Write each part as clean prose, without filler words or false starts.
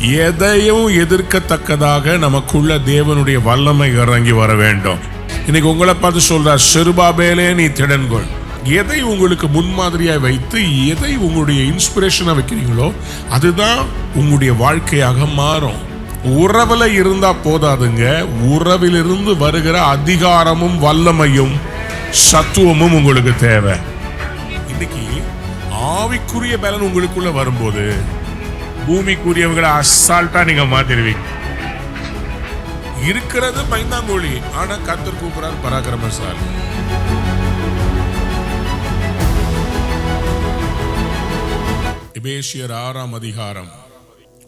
எதையும் எதிர்க்கத்தக்கதாக நமக்குள்ள தேவனுடைய வல்லமை இறங்கி வர வேண்டும். இன்னைக்கு உங்களை பார்த்து சொல்றார், செருபாபேலே நீ திடன்கொள். எதை உங்களுக்கு முன்மாதிரியாக வைத்து எதை உங்களுடைய இன்ஸ்பிரேஷனா வைக்கிறீங்களோ அதுதான் உங்களுடைய வாழ்க்கையாக மாறும். உறவுல இருந்தா போதாதுங்க, உறவிலிருந்து வருகிற அதிகாரமும் வல்லமையும் சத்துவமும் உங்களுக்கு தேவை. இன்னைக்கு ஆவிக்குரிய பலன் உங்களுக்குள்ள வரும்போது பூமிக்குரியவங்களை அசால்ட்டா நீங்க மாத்திருவீங்க. இருக்கிறது பைந்தாங்கோழி, ஆனா கர்த்தர் கூப்பிடுறார் பராக்கிரமசாலி. எபேசியர் 6ஆம் அதிகாரம்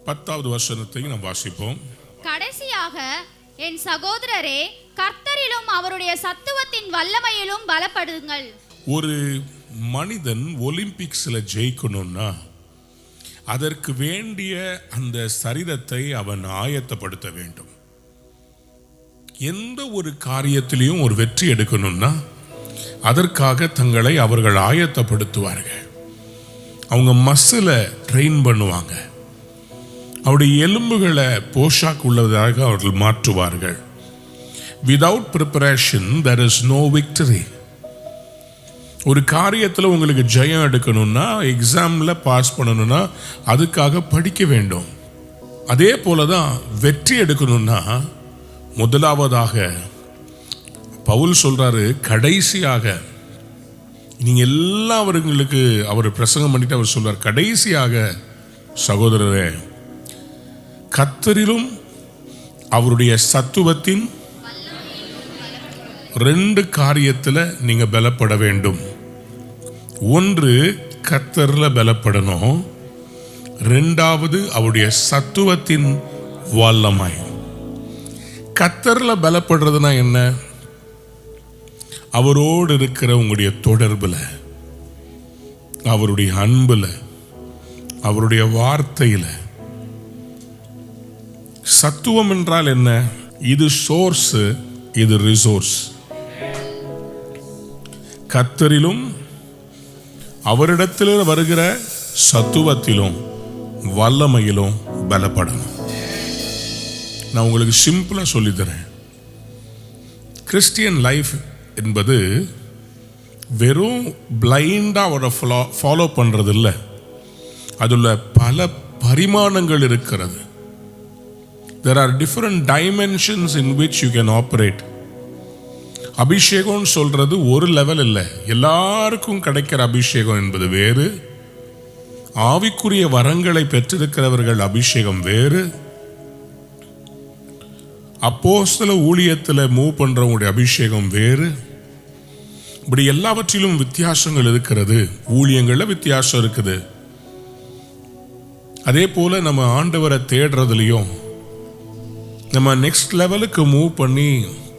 10வது வசனத்தை நாம் வாசிப்போம். கடைசியாக என் சகோதரரே, கர்த்தரிலும் அவருடைய சத்துவத்தின் வல்லமையிலும் பலப்படுங்கள். ஒரு மனிதன் ஒலிம்பிக்ஸ்ல ஜெயிக்கணும்னா அதற்கு வேண்டிய அந்த சரீரத்தை அவன் ஆயத்தப்படுத்த வேண்டும். எந்த ஒரு காரியத்திலையும் ஒரு வெற்றி எடுக்கணும்னா அதற்காக தங்களை அவர்கள் ஆயத்தப்படுத்துவார்கள். அவங்க மசிலை ட்ரெயின் பண்ணுவாங்க, அவருடைய எலும்புகளை போஷாக் உள்ளதாக அவர்கள் மாற்றுவார்கள். Without preparation there is no victory. ஒரு காரியத்தில் உங்களுக்கு ஜெயம் எடுக்கணும்னா, எக்ஸாமில் பாஸ் பண்ணணும்னா அதுக்காக படிக்க வேண்டும். அதே போல தான் வெற்றி எடுக்கணும்னா முதலாவதாக பவுல் சொல்றாரு, கடைசியாக நீங்க எல்லாம் அவர்களுக்கு அவர் பிரசங்கம் பண்ணிட்டு அவர் சொல்றார், கடைசியாக சகோதரரே, கர்த்தரிலும் அவருடைய சத்துவத்தின் 2 காரியத்தில் நீங்க பலப்பட வேண்டும். ஒன்று கர்த்தர்ல பலப்படணும், 2வது அவருடைய சத்துவத்தின் வல்லமை. கர்த்தர்ல பலப்படுறதுனா என்ன? அவரோடு இருக்கிற உங்களுடைய தொடர்புல, அவருடைய அன்புல, அவருடைய வார்த்தையில. சத்துவம் என்றால் என்ன? இது சோர்ஸ், இது ரிசோர்ஸ். கர்த்தரிலும் அவரிடத்தில் வருகிற சத்துவத்திலும் வல்லமையிலும் பலப்படணும். நான் உங்களுக்கு சிம்பிளா சொல்லி தரேன். கிறிஸ்டியன் லைஃப் என்பது வெறும் பிளைண்டா அவரை ஃபாலோ பண்றது இல்லை, அதுல பல பரிமாணங்கள் இருக்கிறது. There are different dimensions in which you can operate. அபிஷேகம் சொல்றது ஒரு லெவல் இல்லை, எல்லாருக்கும் கிடைக்கிற அபிஷேகம் என்பது வேறு. ஆவிக்குரிய வரங்களை பெற்றிருக்கிறவர்கள் அபிஷேகம் வேறு. அப்போஸ்தல ஊழியத்தில் மூவ் பண்றவங்களுடைய அபிஷேகம் வேறு. இப்படி எல்லாவற்றிலும் வித்தியாசங்கள் இருக்கிறது, ஊழியங்கள்ல வித்தியாசம் இருக்குது. அதே போல நம்ம ஆண்டவரை தேடுறதுலையும் நம்ம நெக்ஸ்ட் லெவலுக்கு மூவ் பண்ணி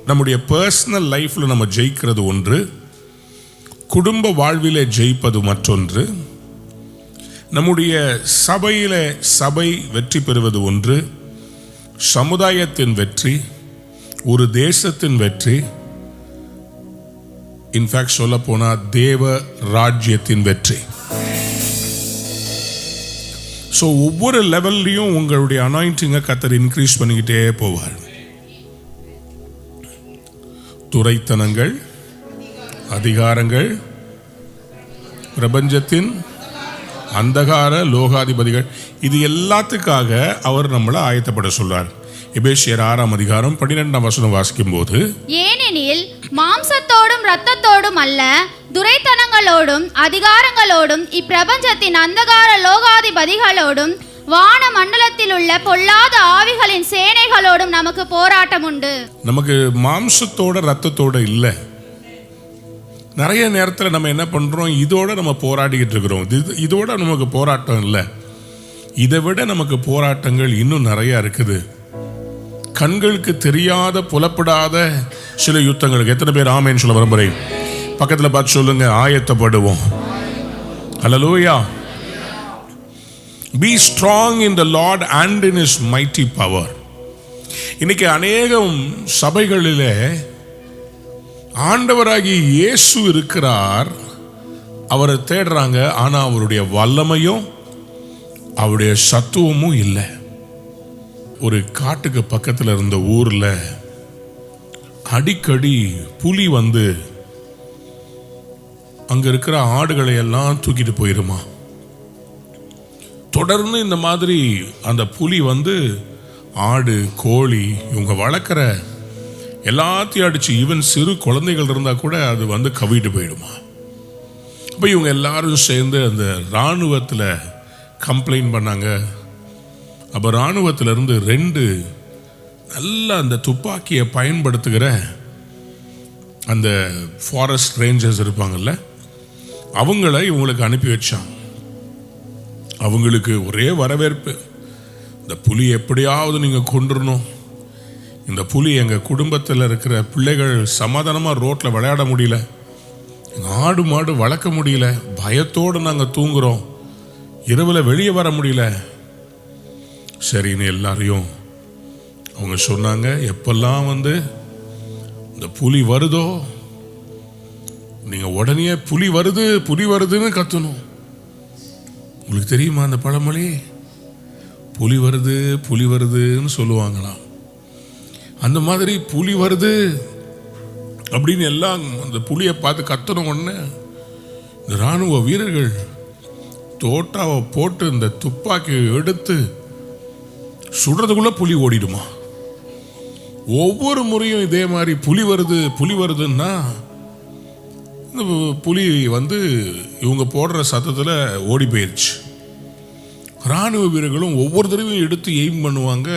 நம்முடைய பர்சனல் லைஃப்ல நம்ம ஜெயிக்கிறது ஒன்று, குடும்ப வாழ்விலே ஜெயிப்பது மற்றொன்று, நம்முடைய சபை வெற்றி பெறுவது ஒன்று, சமுதாயத்தின் வெற்றி, ஒரு தேசத்தின் வெற்றி, இன்ஃபேக்ட் சொல்ல போனா தேவ ராஜ்யத்தின் வெற்றி. ஸோ ஒவ்வொரு லெவல்லையும் உங்களுடைய அனாயிண்டிங்கை கர்த்தர் இன்க்ரீஸ் பண்ணிக்கிட்டே போவார். துரைத்தனங்கள், அதிகாரங்கள், பிரபஞ்சத்தின் அந்தகார லோகாதிபதிகள், இது எல்லாத்துக்காக அவர் நம்மளை ஆயத்தப்பட சொல்றார். எபேசியர் 6ஆம் அதிகாரம் 12ஆம் வசனம் வாசிக்கும் போது, ஏனெனில் மாம்சத்தோடும் இரத்தத்தோடும் அல்ல, துரைத்தனங்களோடும் அதிகாரங்களோடும் இப்பிரபஞ்சத்தின் அந்தகார லோகாதிபதிகளோடும் வான மண்டலத்தில் உள்ள பொல்லாத ஆவிகளின் சேனைகளோடும் நமக்கு போராட்டம் உண்டு. நமக்கு மாம்சத்தோட ரத்தத்தோட இல்ல. நிறைய நேரத்தில் நம்ம என்ன பண்றோம், இதோட நம்ம போராடிக்கிட்டு இருக்கிறோம். இதோட நமக்கு போராட்டம் இல்லை, இதை விட நமக்கு போராட்டங்கள் இன்னும் நிறைய இருக்குது. கண்களுக்கு தெரியாத புலப்படாத சில யுத்தங்களுக்கு எத்தனை பேர் ஆமேன்னு சொல்ல விரும்புறேன்? பக்கத்துல பார்த்து சொல்லுங்க, ஆயத்தப்படுவோம். ஹல்லேலூயா. Be strong in the Lord and in His mighty power. இன்னைக்கு அநேகம் சபைகளிலே ஆண்டவராகிய இயேசு இருக்கிறார், அவரை தேடுறாங்க, ஆனா அவருடைய வல்லமையும் அவருடைய சத்துவமும் இல்லை. ஒரு காட்டுக்கு பக்கத்தில் இருந்த ஊர்ல அடிக்கடி புலி வந்து அங்க இருக்கிற ஆடுகளை எல்லாம் தூக்கிட்டு போயிருமா. தொடர்ந்து இந்த மாதிரி அந்த புலி வந்து ஆடு கோழி இவங்க வளர்க்குற எல்லாத்தையும் அடிச்சு, ஈவன் சிறு குழந்தைகள் இருந்தா கூட அது வந்து கவிட்டு போயிடுமா. அப்போ இவங்க எல்லாரும் சேர்ந்து அந்த இராணுவத்தில் கம்ப்ளைண்ட் பண்ணாங்க. அப்போ இராணுவத்திலிருந்து 2 நல்ல அந்த துப்பாக்கியை பயன்படுத்துகிற அந்த ஃபாரஸ்ட் ரேஞ்சர்ஸ் இருப்பாங்கல்ல, அவங்கள இவங்களுக்கு அனுப்பி வச்சாங்க. அவங்களுக்கு ஒரே வரவேற்பு, இந்த புலி எப்படியாவது நீங்கள் கொண்டுடணும். இந்த புலி எங்கள் குடும்பத்தில் இருக்கிற பிள்ளைகள் சமாதானமாக ரோட்டில் விளையாட முடியல, எங்கள் ஆடு மாடு வளர்க்க முடியல, பயத்தோடு நாங்கள் தூங்குறோம், இரவில் வெளியே வர முடியல. சரின்னு எல்லாரையும் அவங்க சொன்னாங்க, எப்பெல்லாம் வந்து இந்த புலி வருதோ நீங்கள் உடனே புலி வருது புலி வருதுன்னு கத்தணும். உங்களுக்கு தெரியுமா அந்த பழமொழி? புலி வருது புலி வருதுன்னு சொல்லுவாங்களாம். அந்த மாதிரி புலி வருது அப்படின்னு எல்லாம் அந்த புலியை பார்த்து கத்தணும். உடனே இந்த இராணுவ வீரர்கள் தோட்டாவை போட்டு இந்த துப்பாக்கியை எடுத்து சுடுறதுக்குள்ள புலி ஓடிடுமா. ஒவ்வொரு முறையும் இதே மாதிரி புலி வருது புலி வருதுன்னா இந்த புலி வந்து இவங்க போடுற சத்தத்தில் ஓடி போயிடுச்சு. இராணுவ வீரர்களும் ஒவ்வொரு தடவையும் எடுத்து எய்ம் பண்ணுவாங்க,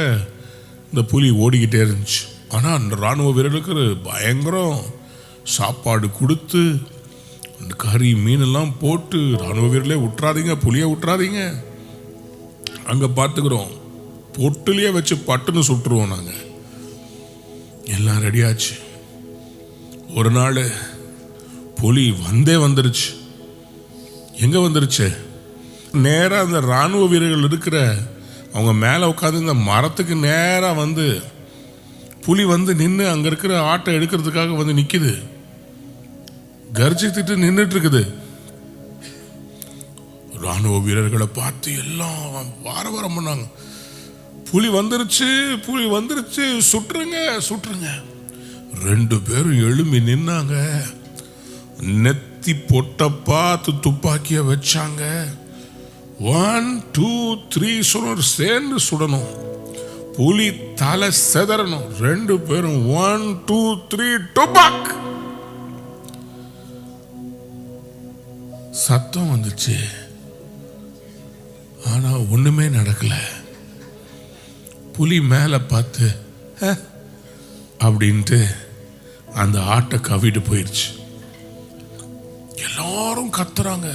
இந்த புலி ஓடிக்கிட்டே இருந்துச்சு. ஆனால் அந்த இராணுவ வீரர்களுக்கு பயங்கரம் சாப்பாடு கொடுத்து அந்த கறி மீனெல்லாம் போட்டு, இராணுவ வீரர்களே விட்டுறாதீங்க புலியை விட்டுறாதீங்க, அங்கே பார்த்துக்கிறோம், பொட்டுலேயே வச்சு பட்டுன்னு சுட்டுருவோம் நாங்கள். எல்லாம் ரெடியாச்சு. ஒரு நாள் புலி வந்துருச்சு. எங்கே வந்துருச்சு? நேராக அந்த இராணுவ வீரர்கள் இருக்கிற அவங்க மேலே உட்காந்து இந்த மரத்துக்கு நேராக வந்து புலி வந்து நின்று அங்கே இருக்கிற ஆட்டை எடுக்கிறதுக்காக வந்து நிற்கிது, கர்ஜித்துட்டு நின்றுட்டு இருக்குது. இராணுவ வீரர்களை பார்த்து எல்லாம் வாரம் பண்ணாங்க, புலி வந்துருச்சு புலி வந்துருச்சு, சுட்டுருங்க சுட்டுருங்க. 2 பேரும் எழும்பி நின்னாங்க, நெத்தி பொட்ட பார்த்து துப்பாக்கிய வச்சாங்க. 1 2 3 சொல்லணும், சேர்ந்து சுடணும், புலி தலை செதறணும். 2 பேரும் 1 2 3 துப்பாக். சத்தம் வந்துச்சு, ஆனா ஒண்ணுமே நடக்கல. புலி மேல பார்த்து அப்படின்ட்டு அந்த ஆட்டை கவிட்டு போயிடுச்சு. எல்லாரும் கத்துறாங்க,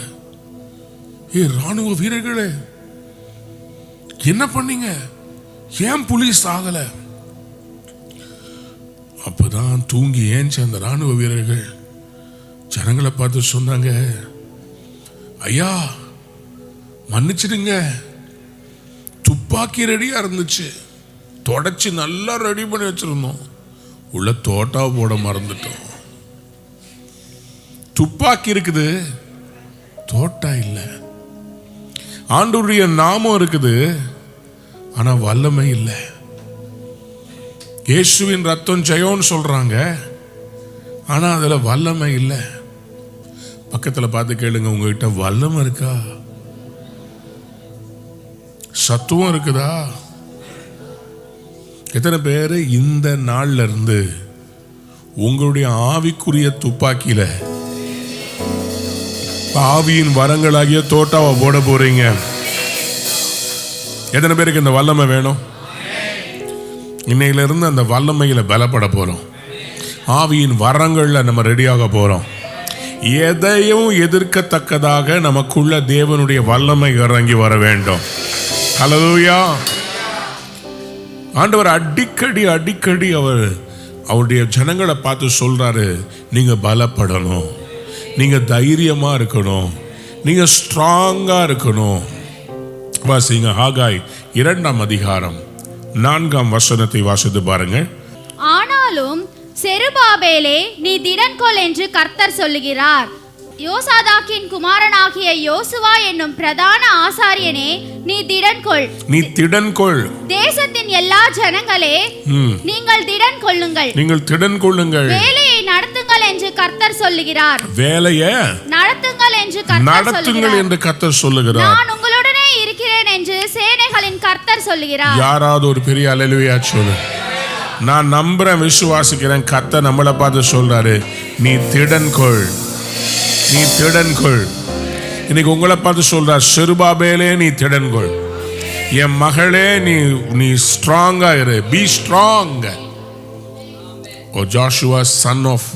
ஏ ராணுவ வீரர்களே என்ன பண்ணீங்க, ஏன் புலி சாகல? அப்பதான் தூங்கி ஏஞ்ச அந்த ராணுவ வீரர்கள் ஜனங்களை பார்த்து சொன்னாங்க, ஐயா மன்னிச்சிடுங்க, துப்பாக்கி ரெடியா இருந்துச்சு, தொடச்சி நல்லா ரெடி பண்ணி வச்சிருந்தோம், உள்ள தோட்டா போட மறந்துட்டோம். துப்பாக்கி இருக்குது, தோட்டா இல்லை. ஆண்டவருடைய நாமம் இருக்குது, ஆனா வல்லமை இல்லை. இயேசுவின் ரத்தம் ஜெயம்னு சொல்றாங்க, ஆனா அதுல வல்லமை இல்லை. பக்கத்துல பார்த்து கேளுங்க, உங்ககிட்ட வல்லமை இருக்கா? சத்துவம் இருக்குதா? எத்தனை பேர் இந்த நாள்ல இருந்து உங்களுடைய ஆவிக்குரிய துப்பாக்கியில ஆவியின் வரங்களாகிய தோட்டாவை போட போறீங்க? எத்தனை பேருக்கு இந்த வல்லமை வேணும்? இன்னையில இருந்து அந்த வல்லமையில பலப்பட போறோம். ஆவியின் வரங்கள்ல நம்ம ரெடியாக போறோம். எதையும் எதிர்க்கத்தக்கதாக நமக்குள்ள தேவனுடைய வல்லமை இறங்கி வர வேண்டும். ஹல்லேலூயா. ஆண்டவர் அடிக்கடி அடிக்கடி அவருடைய ஜனங்களை பார்த்து சொல்றாரு, நீங்க பலப்படணும், நீங்க தைரியமா இருக்கணும், நீங்க ஸ்ட்ராங்கா இருக்கணும். வாசிங்க ஆகாய் 2ஆம் அதிகாரம் 4ஆம் வசனத்தை வாசித்து பாருங்க. ஆனாலும் செருபாபேலே நீ திடன்கொள் என்று கர்த்தர் சொல்லுகிறார். யோசாதாக்கின் குமாரனாகிய யோசுவா என்னும் பிரதான ஆசாரியனே நீ திடன்கொள், நீ திடன்கொள். தேசத்தின் எல்லா ஜனங்களே, நீங்கள் திடன் கொள்ளுங்கள், நீங்கள் திடன் கொள்ளுங்கள், வேலையை நடத்துங்கள் என்று கர்த்தர் சொல்லுகிறார். வேலையை நடத்துங்கள் என்று நடத்துங்கள் என்று கர்த்தர் சொல்லுகிறார். நான் உங்களுடனே இருக்கிறேன் என்று சேனைகளின் கர்த்தர் சொல்லுகிறார். யாராவது ஒரு பெரிய அல்லேலூயா சொல்லு. நான் நம்புறேன், விசுவாசிக்கிறேன். கர்த்தர் நம்மளை பார்த்து சொல்றாரு, நீ திடன் கொள், நீ திடன் கொள். இன்னைக்கு உங்களை பார்த்து சொல்றார், செருபாபேலே நீ திடன் கொள், என் மகளே நீ ஸ்ட்ராங்கா இரு, be strong. Oh Joshua son of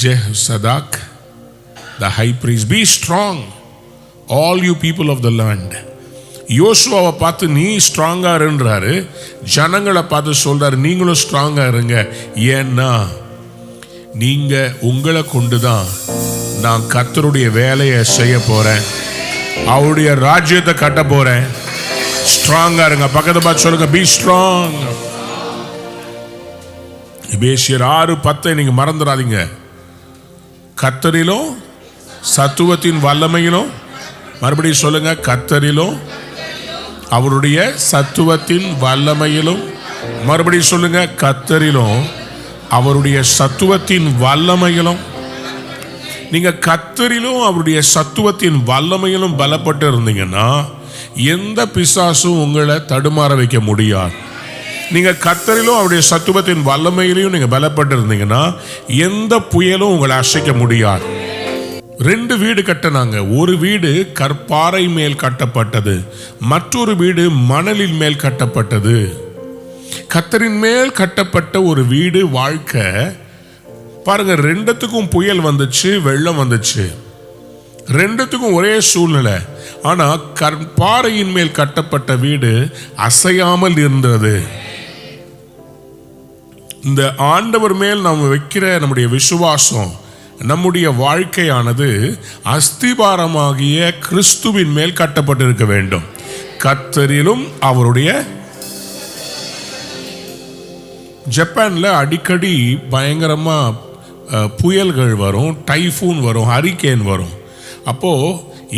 Jehozadak the high priest, be strong all you people of the land. யோசுவாவை பார்த்து நீ ஸ்ட்ராங்கா இருன்றாரு, ஜனங்களை பார்த்து சொல்றாரு நீங்களும் ஸ்ட்ராங்கா இருங்க. ஏன்னா நீங்க உங்களை கொண்டுதான் நான் கர்த்தருடைய வேலையை செய்ய போறேன், அவருடைய ராஜ்யத்தை கட்ட போறேன். ஸ்ட்ராங்கா இருங்க. பக்கத்தை பார்த்து சொல்லுங்க, பி ஸ்ட்ராங். எபேசியர் 6:10 நீங்க மறந்துடாதீங்க. கர்த்தரிலும் சத்துவத்தின் வல்லமையிலும், மறுபடியும் சொல்லுங்க, கர்த்தரிலும் அவருடைய சத்துவத்தின் வல்லமையிலும், மறுபடியும் சொல்லுங்க, கர்த்தரிலும் அவருடைய சத்துவத்தின் வல்லமையிலும். நீங்க கர்த்தரிலும் அவருடைய சத்துவத்தின் வல்லமையிலும் பலப்பட்டு இருந்தீங்கன்னா எந்த பிசாசும் உங்களை தடுமாற வைக்க முடியாது. நீங்க கர்த்தரிலும் அவருடைய சத்துவத்தின் வல்லமையிலையும் நீங்க பலப்பட்டு இருந்தீங்கன்னா எந்த புயலும் உங்களை அசைக்க முடியாது. 2 வீடு கட்டினாங்க. ஒரு வீடு கற்பாறை மேல் கட்டப்பட்டது, மற்றொரு வீடு மணலின் மேல் கட்டப்பட்டது. கர்த்தரின் மேல் கட்டப்பட்ட ஒரு வீடு வாழ்க்கை பாருங்க. 2த்துக்கும் புயல் வந்துச்சு, வெள்ளம் வந்துச்சு, 2த்துக்கும் ஒரே சூழ்நிலை. ஆனா கற்பாறையின் மேல் கட்டப்பட்ட வீடு அசையாமல் இருந்தது. இந்த ஆண்டவர் மேல் நாம் வைக்கிற நம்முடைய விசுவாசம், நம்முடைய வாழ்க்கையானது அஸ்திபாரமாகிய கிறிஸ்துவின் மேல் கட்டப்பட்டிருக்க வேண்டும். கர்த்தரிலும் அவருடைய. ஜப்பான்ல அடிக்கடி பயங்கரமா புயல்கள் வரும், டைஃபூன் வரும், ஹரிக்கேன் வரும். அப்போ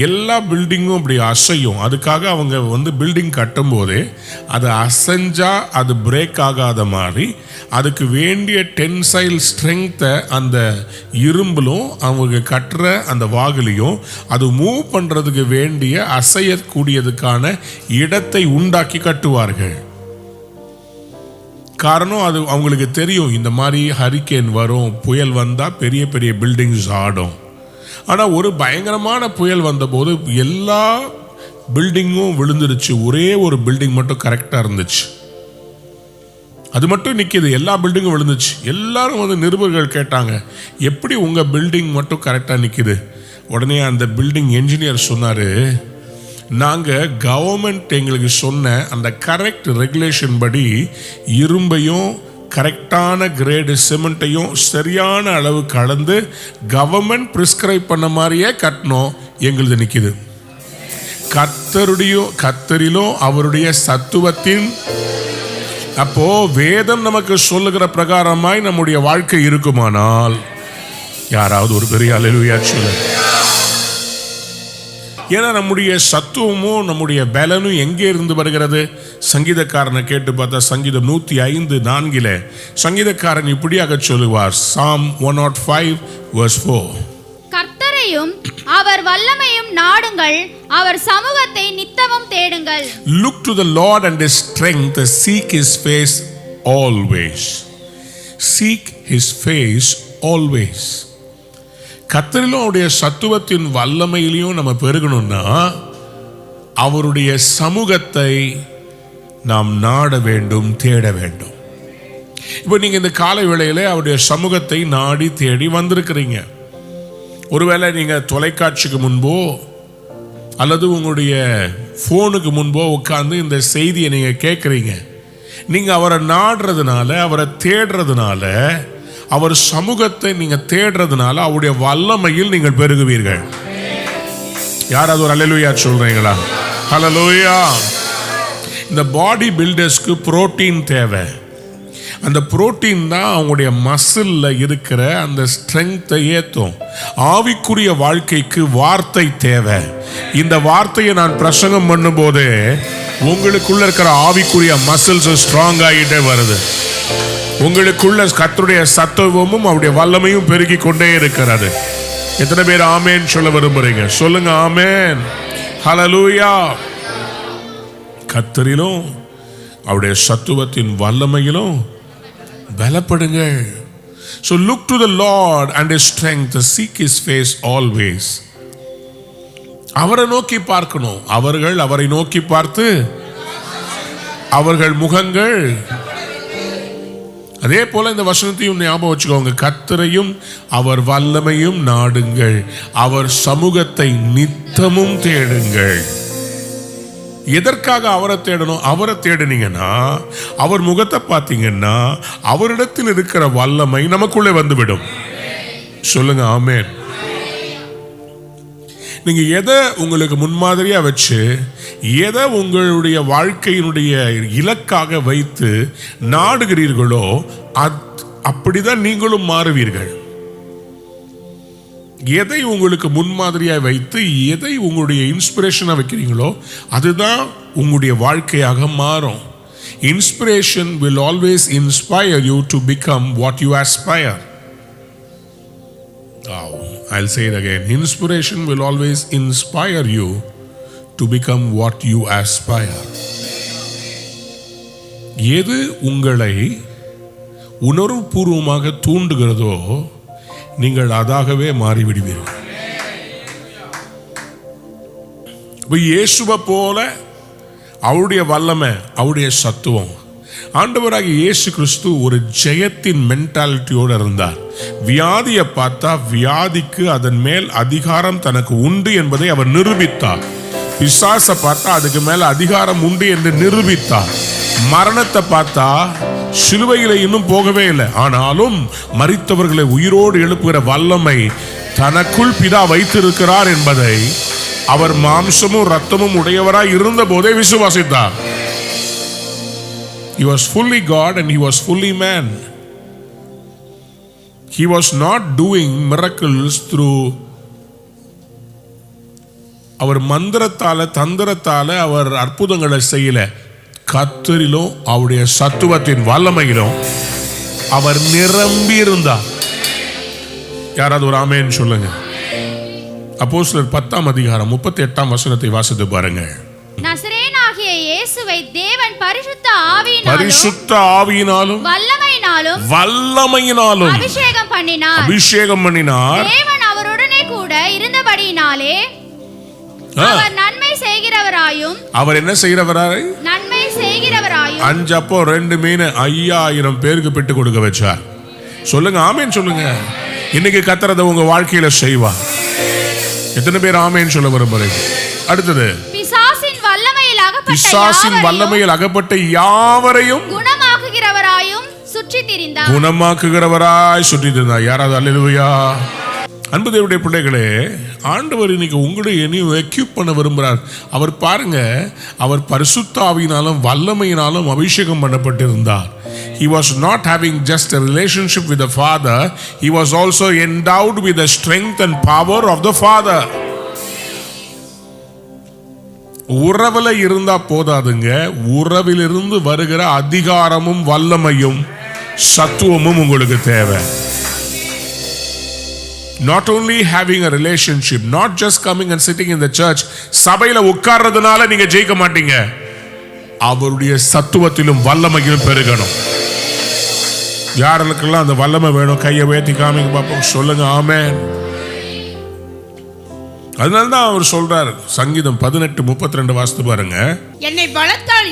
எல்லா பில்டிங்கும் அப்படி அசையும். அதுக்காக அவங்க பில்டிங் கட்டும் போதே அது அசைஞ்சா அது பிரேக் ஆகாத மாதிரி அதுக்கு வேண்டிய டென்சைல் ஸ்ட்ரெங்த்தை அந்த இரும்புலும் அவங்க கட்டுற அந்த வாகுலையும் அது மூவ் பண்ணுறதுக்கு வேண்டிய அசையக்கூடியதுக்கான இடத்தை உண்டாக்கி கட்டுவார்கள். காரணம் அது அவங்களுக்கு தெரியும், இந்த மாதிரி ஹரிக்கேன் வரும், புயல் வந்தால் பெரிய பெரிய பில்டிங்ஸ் ஆடும். ஆனால் ஒரு பயங்கரமான புயல் வந்தபோது எல்லா பில்டிங்கும் விழுந்துருச்சு, ஒரே ஒரு பில்டிங் மட்டும் கரெக்டாக இருந்துச்சு. அது மட்டும் நிற்கிது, எல்லா பில்டிங்கும் விழுந்துச்சு. எல்லாரும் நிருபர்கள் கேட்டாங்க, எப்படி உங்கள் பில்டிங் மட்டும் கரெக்டாக நிற்கிது? உடனே அந்த பில்டிங் என்ஜினியர் சொன்னார், நாங்கள் கவர்மெண்ட் எங்களுக்கு சொன்ன அந்த கரெக்ட் ரெகுலேஷன் படி இரும்பையும் கரெக்டான கிரேடு சிமெண்ட்டையும் சரியான அளவு கலந்து கவர்மெண்ட் பிரிஸ்கிரைப் பண்ண மாதிரியே கட்டணும், எங்களுது நிற்கிது. கர்த்தரிலும் அவருடைய சத்துவத்தின். அப்போ வேதம் நமக்கு சொல்லுகிற பிரகாரமாய் நம்முடைய வாழ்க்கை இருக்குமானால் யாராவது ஒரு பெரிய அல்லேலூயா சொல்லுங்க. ஏன்னா நம்முடைய சத்துவமும் நம்முடைய பலனும் எங்கே இருந்து வருகிறது? சங்கீதக்காரனை கேட்டு பார்த்தா சங்கீதம் 105:4 சங்கீதக்காரன் இப்படியாக சொல்லுவார். Psalm 105:4, கர்த்தரையும் அவர் வல்லமையும் நாடுங்கள், அவர் சமூகத்தை நித்தமும் தேடுங்கள். Look to the Lord and his strength, seek his face always. Seek his face always. கர்த்தரிலும் அவருடைய சத்துவத்தின் வல்லமையிலையும் நம்ம பெருகணும்னா அவருடைய சமூகத்தை நாம் நாட வேண்டும், தேட வேண்டும். இப்போ நீங்க இந்த காலை வேளையில அவருடைய சமூகத்தை நாடி தேடி வந்திருக்கிறீங்க. ஒருவேளை நீங்க தொலைக்காட்சிக்கு முன்போ அல்லது உங்களுடைய போனுக்கு முன்போ உட்கார்ந்து இந்த செய்தியை நீங்க கேட்குறீங்க. நீங்க அவரை நாடுறதுனால, அவரை தேடுறதுனால, அவர் சமூகத்தை நீங்க தேடுறதுனால அவருடைய வல்லமையில் நீங்கள் பெருகுவீர்கள். யாராவது ஒரு அல்லேலூயா சொல்றீங்களா? ஹல்லேலூயா. இந்த பாடி பில்டர்ஸ்க்கு புரோட்டீன் தேவை. அந்த புரோட்டீன் தான் அவங்களுடைய மசில்ல இருக்கிற அந்த ஸ்ட்ரெங்த்தை ஏற்றும். ஆவிக்குரிய வாழ்க்கைக்கு வார்த்தை தேவை. இந்த வார்த்தையை நான் பிரசங்கம் பண்ணும்போது உங்களுக்குள்ள இருக்கிற ஆவிக்குரிய மசில்ஸ் ஸ்ட்ராங் ஆகிட்டே வருது. உங்களுக்குள்ள கர்த்தருடைய சத்துவமும் அவருடைய வல்லமையும் பெருகி கொண்டே இருக்கிறது. எத்தனை பேர் ஆமேன் சொல்ல விரும்புறீங்க? சொல்லுங்க ஆமேன். ஹல்லேலூயா. கர்த்தரிலும் அவருடைய சத்துவத்தின் வல்லமையிலும் பலப்படுங்கள். So look to the Lord and His strength, seek His face always. அவரை நோக்கி பார்க்கணும். அவர்கள் அவரை நோக்கி பார்த்து அவர்கள் முகங்கள். அதே போல இந்த வசனத்தையும் ஞாபகம் வச்சுக்கோங்க. கர்த்தரையும் அவர் வல்லமையும் நாடுங்கள், அவர் சமூகத்தை நித்தமும் தேடுங்கள். எதற்காக அவரை தேடணும்? அவரை தேடினீங்கன்னா, அவர் முகத்தை பார்த்தீங்கன்னா, அவரிடத்தில் இருக்கிற வல்லமை நமக்குள்ளே வந்துவிடும். சொல்லுங்க ஆமென். நீங்க எதை உங்களுக்கு முன்மாதிரியா வச்சு, எதை உங்களுடைய வாழ்க்கையினுடைய இலக்காக வைத்து நாடுகிறீர்களோ அப்படிதான் நீங்களும் மாறுவீர்கள். எதை உங்களுக்கு முன்மாதிரியா வைத்து, எதை உங்களுடைய இன்ஸ்பிரேஷனா வைக்கிறீங்களோ அதுதான் உங்களுடைய வாழ்க்கையாக மாறும். Inspiration will always inspire you to become what you aspire. I'll say it again. Inspiration will always inspire you to become what you aspire. எது உங்களை உணர்வுபூர்வமாக தூண்டுகிறதோ நீங்கள் அதாகவே மாறிவிடுவீர்கள். இயேசுவை போல அவருடைய வல்லமை, அவருடைய சத்துவம். ஆண்டவராக இயேசு கிறிஸ்து ஒரு ஜெயத்தின் மென்டாலிட்டியோடு இருந்தார். வியாதியை பார்த்தா வியாதிக்கு அதன் மேல் அதிகாரம் தனக்கு உண்டு என்பதை அவர் நிரூபித்தார். பிசாசை பார்த்தா அதுக்கு மேல அதிகாரம் உண்டு என்று நிரூபித்தார். மரணத்தை பார்த்தா சிலுவையில இன்னும் போகவே இல்லை, ஆனாலும் மரித்தவர்களை உயிரோடு எழுப்புகிற வல்லமை தனக்குள் பிதா வைத்திருக்கிறார் என்பதை அவர் மாம்சமும் ரத்தமும் உடையவராய் இருந்த போதே விசுவாசித்தார். He was fully God and he was fully man. He was not doing miracles through அவர் மந்திரத்தால தந்திரத்தால அவர் அற்புதங்களை செய்யல. கர்த்தரிலும் அவருடைய சத்துவத்தின் வல்லமையிலும் அவர் நிரம்பி இருந்தார். யாராவது ஒரு ஆமென் சொல்லுங்க. அப்போஸ்தலர் 10ஆம் அதிகாரம் 38ஆம் வசனத்தை வாசித்து பாருங்க. நசரேயனாகிய இயேசுவை தேவன் பரிசுத்த ஆவியினாலும் வல்லமையினாலும் அபிஷேகம் பண்ணினார். தேவன் அவருடனே கூட இருந்தபடியினாலே அவர் நன்மை செய்கிறவராயும், அவர் என்ன செய்கிறவராய்? நன்மை செய்கிறவராயும் 5 அப்போ 2 மீன் 5000 பேருக்கு பெட்டு கொடுக்க வச்சார். சொல்லுங்க ஆமென் சொல்லுங்க. இன்னைக்கு கர்த்தர் அதை உங்க வாழ்க்கையில செய்வார். எத்தனை பேர் ஆமென் சொல்ல விரும்புறீங்க? அடுத்தது, பிசாசின் வல்லமையில் அகப்பட்ட யாவரையும் குணமாக்குகிறவராயும் சுற்றித் திரிந்தார். குணமாக்குகிறவராய் சுற்றித் திரிந்தார். யாராவது அல்லேலூயா. அன்பு தேவனுடைய பிள்ளைகளே, ஆண்டவர் இன்னைக்கு உங்களுடைய என்னையும் எக்யூப் பண்ண விரும்புகிறார். அவர் பாருங்க, அவர் பரிசுத்த ஆவியினாலும் வல்லமையினாலும் அபிஷேகம் பண்ணப்பட்டிருந்தார். He was not having just a relationship with the Father, he was also endowed with the strength and power of the Father. உறவுல இருந்தா போதாதுங்க, உறவிலிருந்து வருகிற அதிகாரமும் வல்லமையும் சத்துவமும் உங்களுக்கு தேவை. Not only having a relationship, not just coming and sitting in the church. சபையில உட்கார்றதுனால நீங்க ஜெயிக்க மாட்டீங்க. அவருடைய சத்துவத்திலும் வல்லமையிலும் பெருகணும். யாருக்கெல்லாம் அந்த வல்லமை வேணும் கையை உயர்த்தி காமிங்க பாப்போம். சொல்லுங்க ஆமென். அதனால்தான் அவர் சொல்றார், சங்கீதம் 18:32 வாசித்து பாருங்க. என்னை பலத்தால்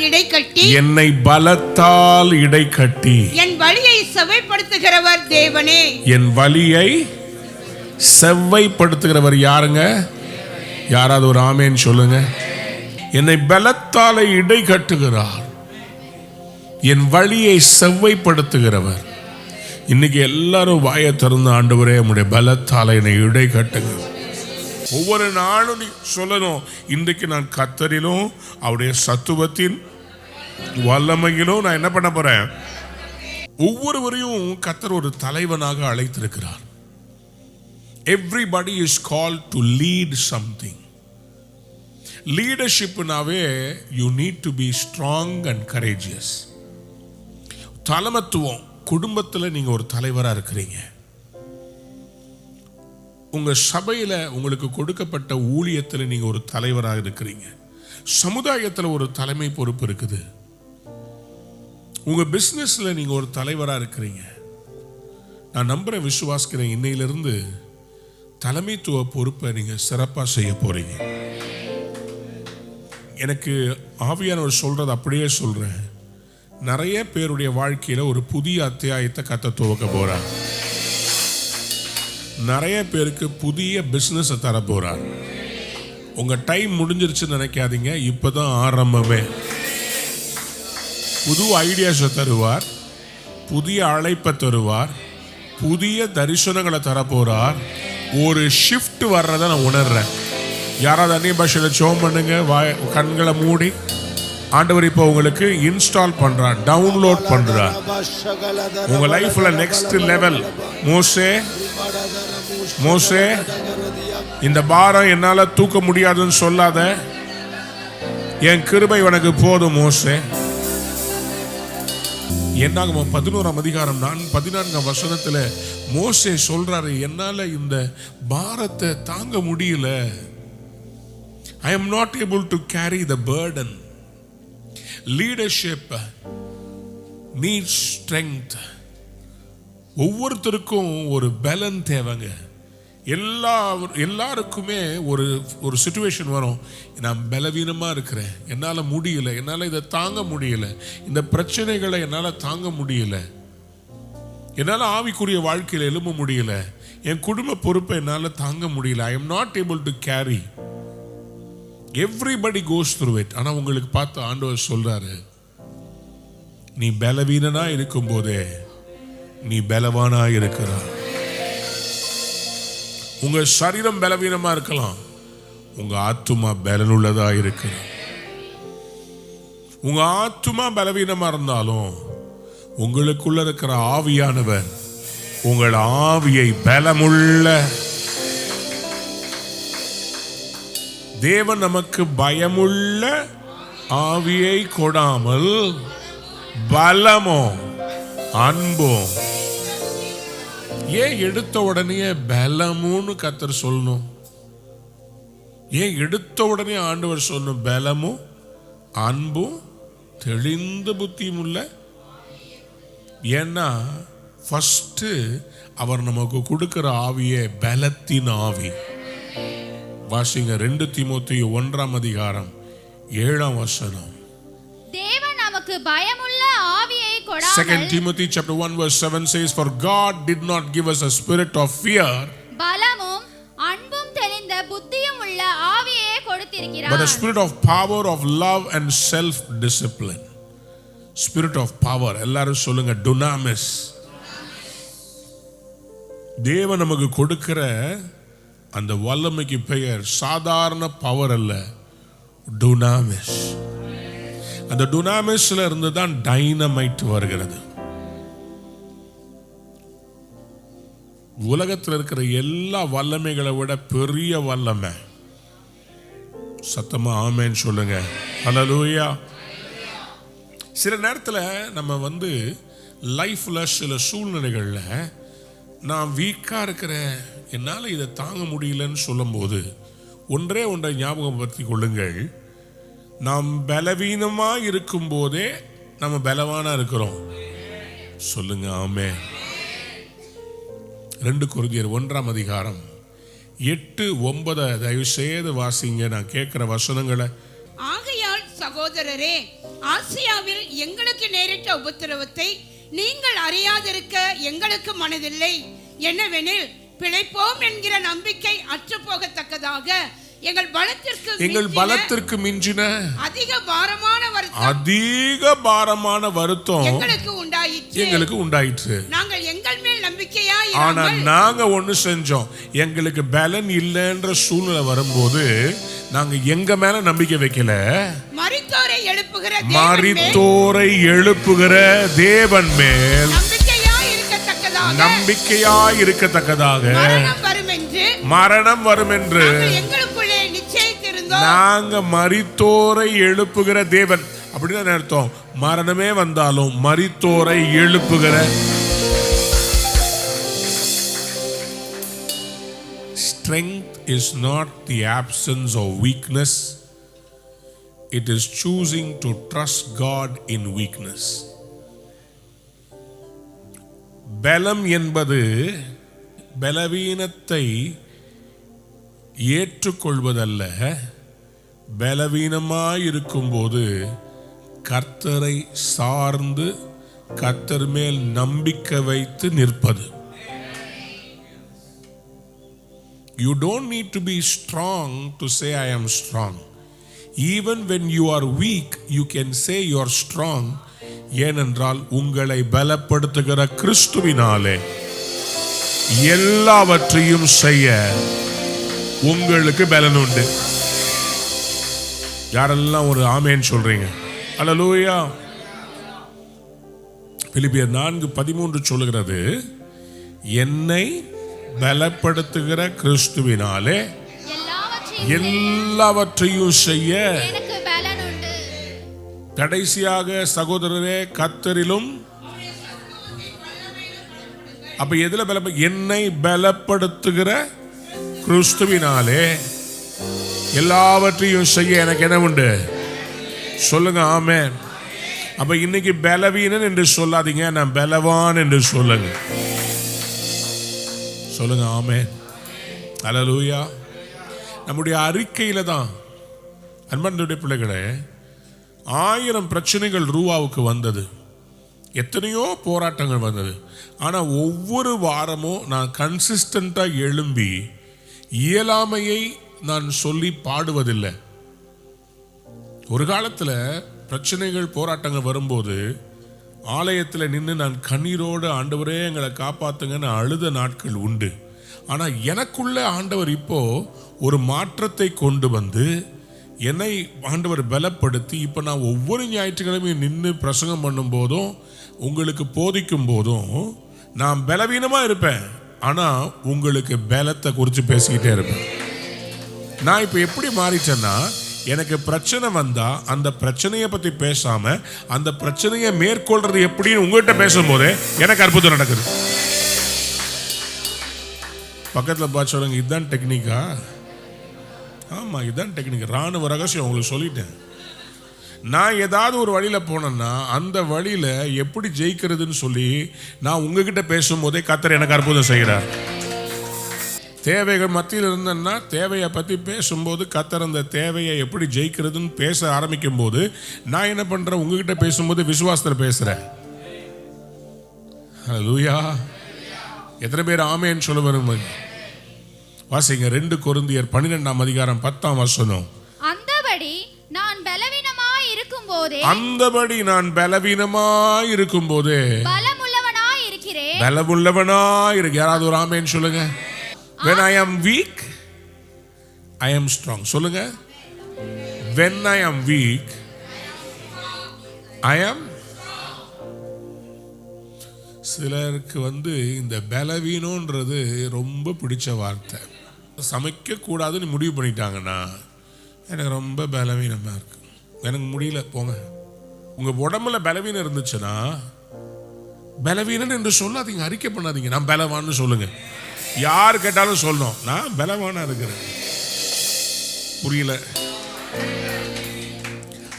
இடைக்கட்டி என் வழியை செவ்வைப்படுத்துகிறவர் தேவனே. என் வழியை செவ்வைப்படுத்துகிறவர் யாருங்க? யாராவது ஒரு ஆமென் சொல்லுங்க. என்னை பலத்தால இடை கட்டுகிறார், என் வழியை செவ்வைப்படுத்துகிறவர். இன்னைக்கு எல்லாரும் வாயை திறந்து, ஆண்டவரே உம்முடைய பலத்தால என்னை இடை கட்டுங்க. ஒவ்வொரு நாளும் நீ சொல்லணும், இன்றைக்கு நான் கர்த்தரிலும் அவருடைய சத்துவத்தின் வல்லமையிலும் நான் என்ன பண்ண போறேன். ஒவ்வொருவரையும் கர்த்தர் ஒரு தலைவனாக அழைத்திருக்கிறார். Everybody is called to lead something. லீடர்ஷிப்னாவே you need to be strong and courageous. தலைமத்துவம், குடும்பத்தில் நீங்கள் ஒரு தலைவராக இருக்கிறீங்க. உங்கள் சபையில் உங்களுக்கு கொடுக்கப்பட்ட ஊழியத்தில் நீங்கள் ஒரு தலைவராக இருக்கிறீங்க. சமுதாயத்தில் ஒரு தலைமை பொறுப்பு இருக்குது. உங்கள் பிஸ்னஸில் நீங்கள் ஒரு தலைவராக இருக்கிறீங்க. நான் நம்புகிறேன், விசுவாசிக்கிறேன், இன்னையிலிருந்து தலைமைத்துவ பொறுப்பை நீங்கள் சிறப்பாக செய்ய போகிறீங்க. எனக்கு ஆவியானவர் சொல்கிறது அப்படியே சொல்கிறேன். நிறைய பேருடைய வாழ்க்கையில் ஒரு புதிய அத்தியாயத்தை கத்த துவக்க போகிறார். நிறைய பேருக்கு புதிய பிஸ்னஸை தர போகிறார். உங்கள் டைம் முடிஞ்சிருச்சுன்னு நினைக்காதீங்க, இப்போ தான் ஆரம்பமே. புது ஐடியாஸை தருவார், புதிய அழைப்பை தருவார், புதிய தரிசனங்களை தரப்போறார். ஒரு ஷிஃப்ட் வர்றதை நான் உணர்றேன். யாராவது அந்நிய பாஷையில் ஜெபம் பண்ணுங்க, கண்களை மூடி. ஆண்டவர் இப்போ உங்களுக்கு இன்ஸ்டால் பண்றார், டவுன்லோட் பண்றார். உங்க லைஃப்ல நெக்ஸ்ட் லெவல். மோசே இந்த பாரம் என்னால தூக்க முடியாதுன்னு சொல்லாத, என் கிருபை உனக்கு போதும் மோசே. என்னாகும் 11ஆம் அதிகாரம் 14ஆம் வசனத்துல மோசே சொல்றாரு, என்னால இந்த பாரத்தை தாங்க முடியல. I am not able to carry the burden. Leadership needs strength. ஒவ்வொருத்தருக்கும் ஒரு பலன் தேவைங்க. எல்லாருக்குமே ஒரு சிச்சுவேஷன் வரும், நான் பலவீனமாக இருக்கிறேன், என்னால் முடியல, என்னால் இதை தாங்க முடியல, இந்த பிரச்சனைகளை என்னால் தாங்க முடியல, என்னால் ஆவிக்குரிய வாழ்க்கையில் எழும்ப முடியல, என் குடும்ப பொறுப்பை என்னால் தாங்க முடியல. I am not able to carry. Everybody goes through it. ஆனால் உங்களுக்கு பார்த்து ஆண்டவர் சொல்றாரு, நீ பலவீனனா இருக்கும் போதே நீ பலவானா இருக்கிறாய். உங்க சரீரம் பலவீனமா இருக்கலாம், உங்க ஆத்துமா பலனுள்ளதா இருக்கிறார். உங்க ஆத்துமா பலவீனமா இருந்தாலும் உங்களுக்குள்ள இருக்கிற ஆவியானவர் உங்கள் ஆவியை பலமுள்ள. தேவன் நமக்கு பயமுள்ள ஆவியை கொடாமல் பலமோ அன்போ. ஏன் எடுத்த உடனே பலமுன்னு கர்த்தர் சொல்லணும்? ஏன் எடுத்த உடனே ஆண்டவர் சொல்லணும் பலமும் அன்பும் தெளிந்த புத்தியும் உள்ள? ஏன்னா ஃபர்ஸ்ட் அவர் நமக்கு கொடுக்கிற ஆவியே பலத்தின் ஆவி. வாசிங்க 2 தீமோத்தேயு 1ஆம் அதிகாரம் 7ஆம் வசனம். தேவன் நமக்கு பயமுள்ள ஆவியை கொடாமல். 2 Timothy chapter 1 verse 7 says, for God did not give us a spirit of fear, பலமும் அன்பும் தெளிந்த புத்தியும் உள்ள ஆவியை கொடுத்திருக்கிறார். but a spirit of power, of love and self discipline. Spirit of power, எல்லாரும் சொல்லுங்க dunamis. தேவன் நமக்கு கொடுக்கிற அந்த வல்லமைக்கு பெயர் சாதாரண பவர் அல்ல, டுனாமிஸ். அந்த டுனாமிஸ்ல இருந்து தான் டைனமைட் வருகிறது. உலகத்தில் இருக்கிற எல்லா வல்லமைகளை விட பெரிய வல்லமை. சத்தமா ஆமென் சொல்லுங்க. ஹல்லேலூயா. சில நேரத்தில் நம்ம லைஃப்ல சில சூழ்நிலைகள்ல நான் வீக்கா இருக்கிறேன், என்னால் இதை தாங்க முடியலன்னு சொல்லும்போது ஒன்றை ஞாபகப்படுத்திக் கொள்ளுங்கள், நாம் பலவீனமாக இருக்கும் போதே நம்ம பலவானா இருக்கிறோம். சொல்லுங்க ஆமென். 2 கொரிந்தியர் 1ஆம் அதிகாரம் 8-9 தயவு செய்து வாசிங்க. நான் கேட்கிற வசனங்களை. ஆகையால் சகோதரரே, ஆசியாவில் எங்களுக்கு நேரிட்ட உபத்திரவத்தை நீங்கள் அறியாதிருக்க எங்களுக்கு மனதில்லை. என்னவெனில் பிழைப்போம் என்கிற நம்பிக்கை அற்று போகத்தக்கதாக எங்கள் பலத்திற்கு மிஞ்சின அதிக பாரமான வருத்தம் எங்களுக்கு உண்டாயிற்று. நாங்கள் எங்கள் மேல் நம்பிக்கையாய், ஆனா நாங்க ஒண்ணு செஞ்சோம், எங்களுக்கு பலன் இல்லைன்ற சூழ்நிலை வரும்போது நாங்க எங்க மேல நம்பிக்கை வைக்கல, மரித்தோரை எழுப்புகிற தேவன் மேல் நம்பிக்கையாய் இருக்கத்தக்கதாக மரணம் வரும் என்று நாங்க மரித்தோரை எழுப்புகிற தேவன். அப்படின்னு அர்த்தம். மரணமே வந்தாலும் மரித்தோரை எழுப்புகிற. Strength is not the absence of weakness. It is choosing to trust God in weakness. பலம் என்பது பலவீனத்தை ஏற்றுக்கொள்வதல்ல, பலவீனமாயிருக்கும்போது கர்த்தரை சார்ந்து கர்த்தர் மேல் நம்பிக்கை வைத்து நிற்பது. You don't need to be strong to say I am strong. Even when you are weak, you can say you are strong. ஏனென்றால் உங்களை பலப்படுத்துகிற கிறிஸ்துவினாலே எல்லாவற்றையும் செய்ய உங்களுக்கு பலன் உண்டு. யாரெல்லாம் ஒரு ஆமேன் சொல்றீங்க? அல்லேலூயா. பிலிப்பியர் 4:13 சொல்லுகிறது, என்னை பலப்படுத்துகிற கிறிஸ்துவினாலே எல்லாவற்றையும் செய்ய எனக்கு பலன் உண்டு. கடைசியாக சகோதரரே, கர்த்தரிலும். அப்ப எதுல என்னை பலப்படுத்துகிற கிறிஸ்துவினாலே எல்லாவற்றையும் செய்ய எனக்கு என்ன உண்டு? சொல்லுங்க ஆமென். அப்ப இன்னைக்கு பலவீனன் என்று சொல்லாதீங்க, நான் பலவான் என்று சொல்லுங்க. சொல்லுங்க ஆமென். அல்லேலூயா. நம்முடைய அறிக்கையில தான் அன்பார்ந்த பிள்ளைகளே, 1000 பிரச்சனைகள் ரூவாவுக்கு வந்தது, எத்தனையோ போராட்டங்கள் வந்தது. ஆனா ஒவ்வொரு வாரமும் நான் கன்சிஸ்டண்டா எழும்பி இயலாமையை நான் சொல்லி பாடுவதில்லை. ஒரு காலத்துல பிரச்சனைகள் போராட்டங்கள் வரும்போது ஆலயத்தில் நின்று நான் கண்ணீரோடு ஆண்டவரே எங்களை காப்பாத்துங்கன்னு அழுத நாட்கள் உண்டு. ஆனா எனக்குள்ள ஆண்டவர் இப்போ ஒரு மாற்றத்தை கொண்டு வந்து என்னை ஆண்டவர் பலப்படுத்தி இப்போ நான் ஒவ்வொரு ஞாயிற்றுக்கிழமையும் நின்று பிரசங்கம் பண்ணும் போதும் உங்களுக்கு போதிக்கும் போதும் நான் பலவீனமா இருப்பேன், ஆனா உங்களுக்கு பலத்தை குறித்து பேசிக்கிட்டே இருப்பேன். நான் இப்போ எப்படி மாறிட்டேன்னா, எனக்கு பிரச்சனை வந்தா அந்த பிரச்சனையை பத்தி பேசாம அந்த பிரச்சனையை மேற்கொள்றது எப்படின்னு உங்ககிட்ட பேசும்போது எனக்கு அற்புதம் நடக்குது. பக்கத்துல பார்த்து சொல்லுங்க, இதுதான் டெக்னிக்கா? ஆமா, இதுதான் டெக்னிக். ராணுவ ரகசியம் உங்களுக்கு சொல்லிட்டேன். நான் ஏதாவது ஒரு வழியில போனேன்னா அந்த வழியில எப்படி ஜெயிக்கிறதுன்னு சொல்லி நான் உங்ககிட்ட பேசும்போதே கர்த்தர் எனக்கு அற்புதம் செய்கிறார். தேவைகள் மத்தியில் இருந்தேன்னா தேவையை பற்றி பேசும்போது கர்த்தர் அந்த தேவையை எப்படி ஜெயிக்கிறதுன்னு பேச ஆரம்பிக்கும் போது நான் என்ன பண்றேன், உங்ககிட்ட பேசும்போது விசுவாசத்தில் பேசுறேன். ஹல்லேலூயா. எத்தனை பேர் ஆமென் சொல்ல வரும்? வாசிங்க 2 கொரிந்தியர் 12:10. அந்தபடி நான் பலவீனமாய் இருக்கும்போதே பலமுள்ளவனாய் இருக்கிறேன். பலமுள்ளவனாய் இருக்கு. யாராவது ஒரு ஆமென் சொல்லுங்க. When I am weak, I am strong. சொல்லுங்க. When I am weak, I am. சிலருக்கு இந்த பலவீனம்ன்றது ரொம்ப பிடிச்ச வார்த்தை. சமைக்க கூடாதுன்னு முடிவு பண்ணிட்டாங்கன்னா எனக்கு ரொம்ப பலவீனமா இருக்கு, எனக்கு முடியல போங்க. உங்க உடம்புல பலவீனம் இருந்துச்சுன்னா பலவீனம் என்று சொல்லாதீங்க, அறிக்கை பண்ணாதீங்க. நான் பலவான்னு சொல்லுங்க. யார் கேட்டாலும் சொல்லணும், நான் பலவானா இருக்கிறேன். புரியல?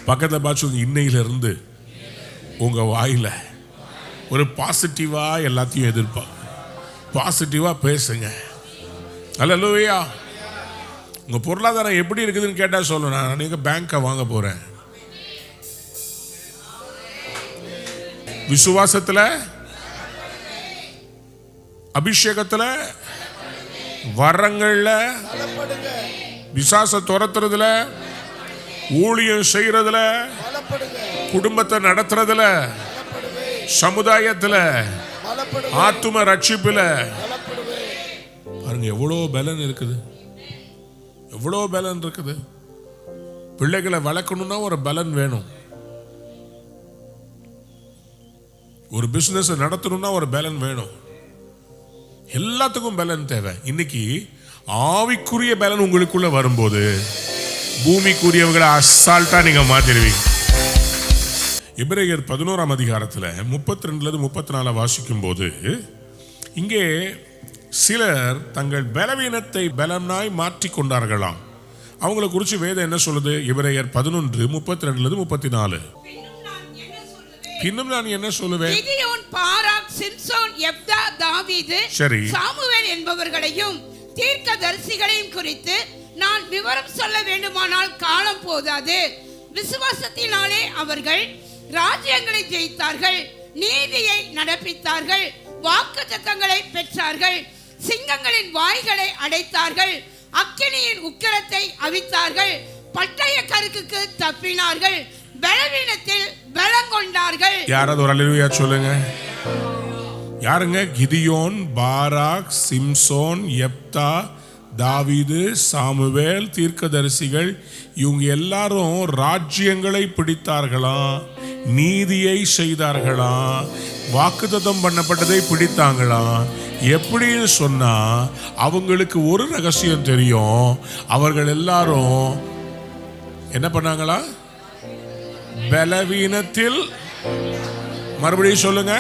பக்கத்துல பார்த்து இன்னையில இருந்து உங்க வாயில ஒரு பாசிட்டிவா எல்லாத்தையும் பாசிட்டிவா பேசுங்க. அல்லேலூயா. உங்க பொருளாதாரம் எப்படி இருக்குதுன்னு கேட்டா சொல்லணும், நான் நீங்க பேங்கை வாங்க போறேன். விசுவாசத்துல, அபிஷேகத்துல, வரங்கள்ல, விசுவாச துரத்துறதுல, ஊழியம் செய்யறதுல, குடும்பத்தை நடத்துறதுல, சமுதாயத்துல, ஆத்தும ரட்சிப்புல பாருங்க எவ்வளவு பலன் இருக்குது, எவ்வளவு பலன் இருக்குது. பிள்ளைகளை வளர்க்கணும்னா ஒரு பலன் வேணும். ஒரு பிசினஸ் நடத்தணும்னா ஒரு பலன் வேணும். எல்லாத்துக்கும் பலன் தேவை. இன்னைக்கு ஆவிக்குரிய பலன் உங்களுக்குள்ள வரும்போது பூமிக்குரியவங்களை அசால்ட்டா நீங்க மாத்திடுவீங்க. எபிரேயர் 11ஆம் அதிகாரத்தில் 32 34 வாசிக்கும் போது இங்கே சிலர் தங்கள் பலவீனத்தை பலனாய் மாற்றி கொண்டார்களாம். அவங்களை குறித்து வேதம் என்ன சொல்லுது? எபிரேயர் 11 32 34. இன்னும் நான் என்ன சொல்லுவேன்? கிதியோன், பாராக், சிம்சோன், யெப்தா, தாவீது, சாமுவேல் என்பவர்களையும் தீர்க்கதரிசிகளையும் குறித்து நான் விவரம் சொல்ல வேண்டுமானால் காலம் போதாது. விசுவாசத்தினாலே அவர்கள் ராஜ்யங்களை ஜெயித்தார்கள், நீதியை நடப்பித்தார்கள், வாக்குத்தத்தங்களை பெற்றார்கள், சிங்கங்களின் வாய்களை அடைத்தார்கள், அக்கினியின் உக்கிரத்தை அவித்தார்கள், பட்டய கருக்குக்கு தப்பினார்கள், பலவீனத்தில் பலம் கொண்டார்கள். யாராவது ஒரு அல்லேலூயா சொல்லுங்க. யாருங்க? கிதியோன், பாராக், சிம்சோன், யெப்தா, தாவீது, சாமுவேல், தீர்க்கதரிசிகள், இவங்க எல்லாரும் ராஜ்யங்களை பிடித்தார்களாம், நீதியை செய்தார்களாம், வாக்குத்தத்தம் பண்ணப்பட்டதை பிடித்தாங்களாம். எப்படின்னு சொன்னா அவங்களுக்கு ஒரு ரகசியம் தெரியும். அவர்கள் எல்லாரும் என்ன பண்ணாங்களா? பலவீனத்தில், மறுபடியும் சொல்லுங்க,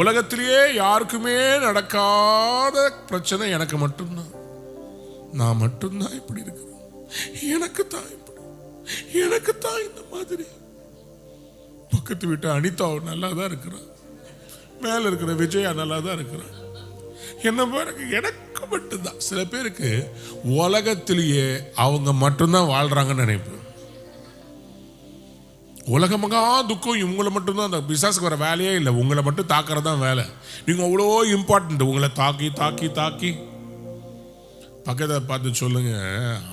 உலகத்திலேயே யாருக்குமே நடக்காத பிரச்சனை எனக்கு மட்டும்தான். நான் மட்டும்தான் இப்படி இருக்கிறேன், எனக்கு தான் இப்படி, எனக்கு தான் இந்த மாதிரி. பக்கத்து வீட்டு அனிதா நல்லா தான் இருக்கிறான், மேல இருக்கிற விஜயா நல்லா தான் இருக்கிறான், என்ன பாருங்க எனக்கு மட்டும்தான். சில பேருக்கு உலகத்திலேயே அவங்க மட்டும்தான் வாழ்றாங்கன்னு நினைப்பு. உலகமகா துக்கம் இவங்களை மட்டும்தான். அந்த பிசாசுக்கு வர வேலையே இல்லை, உங்களை மட்டும் தாக்குறது தான் வேலை. நீங்கள் அவ்வளோ இம்பார்ட்டன்ட். உங்களை தாக்கி தாக்கி தாக்கி பக்கத்தை பார்த்து சொல்லுங்க,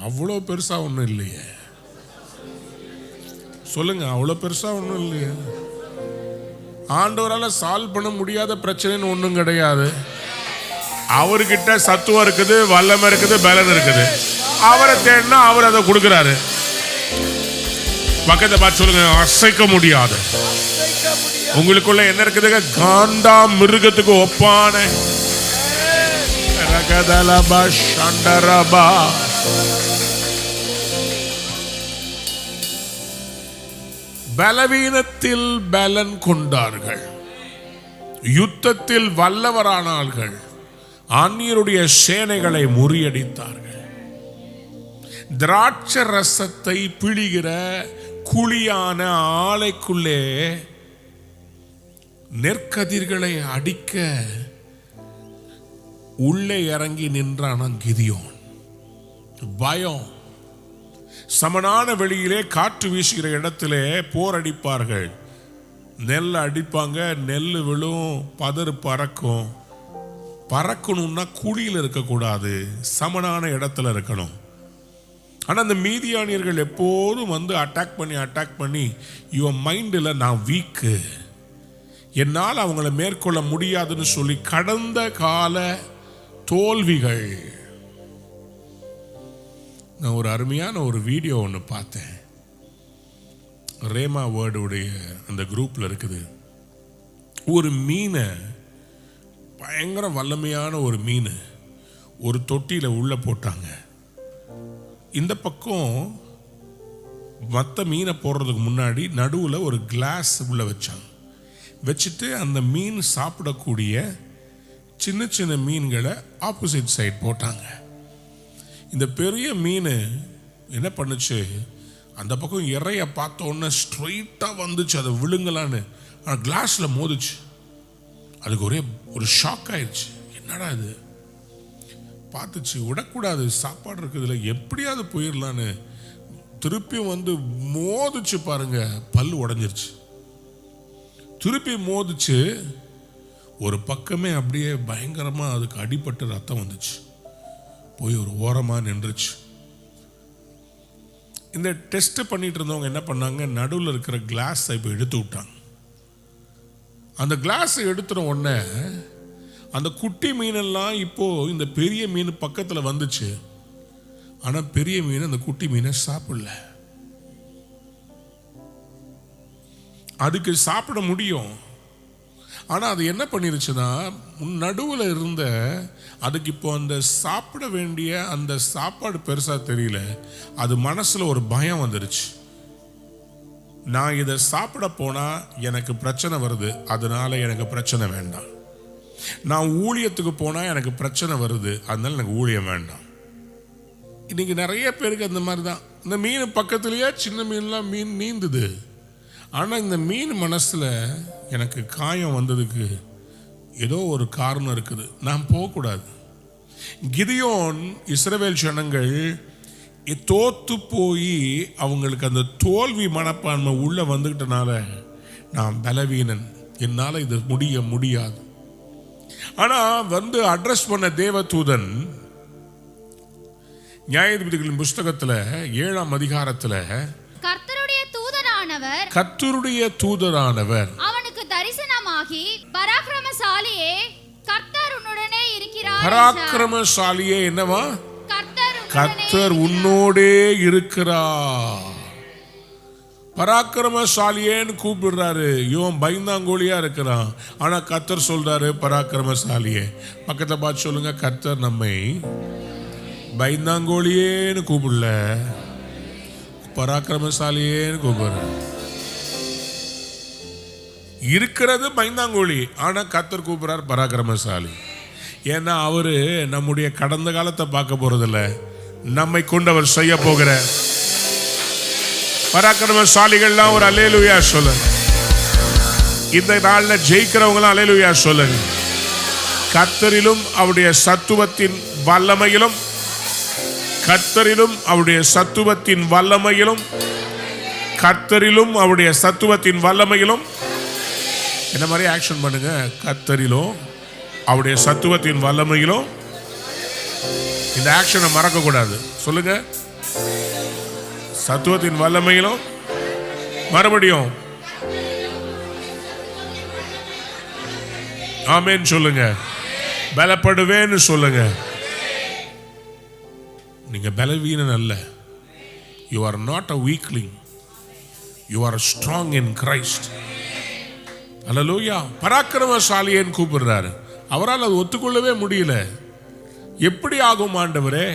அவ்வளோ பெருசாக ஒன்றும் இல்லையே. சொல்லுங்க, அவ்வளோ பெருசாக ஒன்றும் இல்லையே. ஆண்டவரால் சால்வ் பண்ண முடியாத பிரச்சனைன்னு ஒன்றும் கிடையாது. அவர்கிட்ட சத்துவம் இருக்குது, வல்லமை இருக்குது, பலன் இருக்குது. அவரை தேடினா அவர் அதை கொடுக்குறாரு. பக்கத்தை பார்த்து சொல்லுங்க, அசைக்க முடியாது. உங்களுக்குள்ள என்ன இருக்குதுங்க? காண்டா மிருகத்துக்கு ஒப்பான பலவீனத்தில் பலன் கொண்டார்கள், யுத்தத்தில் வல்லவரானார்கள், அந்நியருடைய சேனைகளை முறியடித்தார்கள். திராட்சை ரசத்தை பிழிகிற குழியான ஆலைக்குள்ளே நெற்கதிர்களை அடிக்க உள்ளே இறங்கி நின்றான கிதியோன். பயம். சமனான வெளியிலே காற்று வீசுகிற இடத்திலே போர் அடிப்பார்கள். நெல் அடிப்பாங்க, நெல் விழும், பதறு பறக்கும். பறக்கணும்னா குழியில் இருக்கக்கூடாது, சமனான இடத்துல இருக்கணும். ஆனால் அந்த மீதியானியர்கள் எப்போதும் வந்து அட்டாக் பண்ணி இவன் மைண்டில் நான் வீக்கு, என்னால் அவங்கள மேற்கொள்ள முடியாதுன்னு சொல்லி கடந்த கால தோல்விகள். நான் ஒரு அருமையான ஒரு வீடியோ ஒன்று பார்த்தேன். ரேமா வேர்டுடைய அந்த குரூப்பில் இருக்குது. ஒரு மீனை, பயங்கர வல்லமையான ஒரு மீன், ஒரு தொட்டியில் உள்ளே போட்டாங்க. இந்த பக்கம் மற்ற மீனை போடுறதுக்கு முன்னாடி நடுவில் ஒரு கிளாஸ் உள்ள வச்சாங்க. வச்சுட்டு அந்த மீன் சாப்பிடக்கூடிய சின்ன சின்ன மீன்களை ஆப்போசிட் சைடு போட்டாங்க. இந்த பெரிய மீன் என்ன பண்ணுச்சு? அந்த பக்கம் இறைய பார்த்த உடனே ஸ்ட்ரெயிட்டாக வந்துச்சு, அதை விழுங்கலான்னு. ஆனால் கிளாஸில் மோதிச்சு. அதுக்கு ஒரே ஒரு ஷாக் ஆயிடுச்சு. என்னடா இது? பார்த்துச்சு, விடக்கூடாது, சாப்பாடு இருக்குதுல, எப்படியாவது போயிடலான்னு திருப்பியும் வந்து மோதிச்சு. பாருங்க, பல்லு உடஞ்சிருச்சு. திருப்பி மோதிச்சு, ஒரு பக்கமே அப்படியே பயங்கரமாக அதுக்கு அடிபட்டு ரத்தம் வந்துச்சு. போய் ஒரு ஓரமாக நின்றுச்சு. இந்த டெஸ்ட் பண்ணிட்டு இருந்தவங்க என்ன பண்ணாங்க? நடுவில் இருக்கிற கிளாஸை இப்போ எடுத்து விட்டாங்க. அந்த கிளாஸை எடுத்துன உடனே அந்த குட்டி மீனெல்லாம் இப்போ இந்த பெரிய மீன் பக்கத்தில் வந்துச்சு. ஆனால் பெரிய மீன் அந்த குட்டி மீனை சாப்பிடல. அதுக்கு சாப்பிட முடியும், ஆனால் அது என்ன பண்ணிருச்சுன்னா நடுவில் இருந்த அதுக்கு இப்போ அந்த சாப்பிட வேண்டிய அந்த சாப்பாடு பெருசாக தெரியல, அது மனசில் ஒரு பயம் வந்துருச்சு. நான் இதை சாப்பிட போனால் எனக்கு பிரச்சனை வருது, அதனால எனக்கு பிரச்சனை வேண்டாம். நான் ஊழியத்துக்கு போனால் எனக்கு பிரச்சனை வருது, அதனால எனக்கு ஊழியம் வேண்டாம். இன்னைக்கு நிறைய பேருக்கு அந்த மாதிரி தான். இந்த மீன் பக்கத்துலேயே சின்ன மீன்லாம் நீந்துது. ஆனால் இந்த மீன் மனசில் எனக்கு காயம் வந்ததுக்கு ஏதோ ஒரு காரணம் இருக்குது, நான் போகக்கூடாது. கிதியோன் இஸ்ரவேல் ஜனங்கள் தோத்து போய் அவங்களுக்கு அந்த தோல்வி மனப்பான்மை உள்ள வந்துக்கிட்டனால, நான் பலவீனன், என்னால் இது முடியாது. ஆனால் அட்ரஸ் பண்ண தேவதூதன் நியாயாதிபதிகளின் புஸ்தகத்தில் 7ஆம் அதிகாரத்தில் கர்த்தருடைய தூதரானவர் அவனுக்கு தரிசனமாகி, பராக்கிரமசாலியே கர்த்தர் உன்னுடனே இருக்கிறார். பராக்கிரமசாலியே என்னவா? கர்த்தர் உன்னோடே இருக்கிறார். பராக்கிரமசாலியேன்னு கூப்பிடுறாரு. இவன் பயந்தாங்கோலியா இருக்கிறான். ஆனா கர்த்தர் சொல்றாரு பராக்கிரமசாலியே. பக்கத்தை பார்த்து சொல்லுங்க, கர்த்தர் நம்மை பயந்தாங்கோலியேன்னு கூப்பிடல, பராக்கிரமசாலியேன்னு கூப்பிடுற. இருக்கிறது பயந்தாங்கோலி, ஆனா கர்த்தர் கூப்பிடுறார் பராக்கிரமசாலி. ஏன்னா அவரு நம்முடைய கடந்த காலத்தை பார்க்க போறதில்ல, நம்மை கொண்டு அவர் செய்ய போகிற பராக்கிரமசாலிகள்லாம் ஒரு அல்லேலூயா சொல்லுங்க. இந்த நாள்ல ஜெயிக்கிறவங்களாம் அல்லேலூயா சொல்லுங்க. கர்த்தரிலும் அவருடைய சத்துவத்தின் வல்லமையிலும், கர்த்தரிலும் அவருடைய சத்துவத்தின் வல்லமையிலும், கர்த்தரிலும் அவருடைய சத்துவத்தின் வல்லமையிலும் என்ன மாதிரி ஆக்ஷன் பண்ணுங்க. கர்த்தரிலும் அவருடைய சத்துவத்தின் வல்லமையிலும். இந்த ஆக்ஷனை மறக்க கூடாது. சொல்லுங்க, சத்துவத்தின் வல்லமையிலும். மறுபடியும் ஆமென் சொல்லுங்க. பலப்படுவேன்னு சொல்லுங்க. நீங்க பலவீனன் அல்ல. You are not a weakling. You are strong in Christ. அல்லேலூயா. பராக்கிரமசாலியேன்னு கூப்பிடுறாரு. அவரால் அது ஒத்துக்கொள்ளவே முடியல. எப்படி ஆகும் ஆண்டவரே?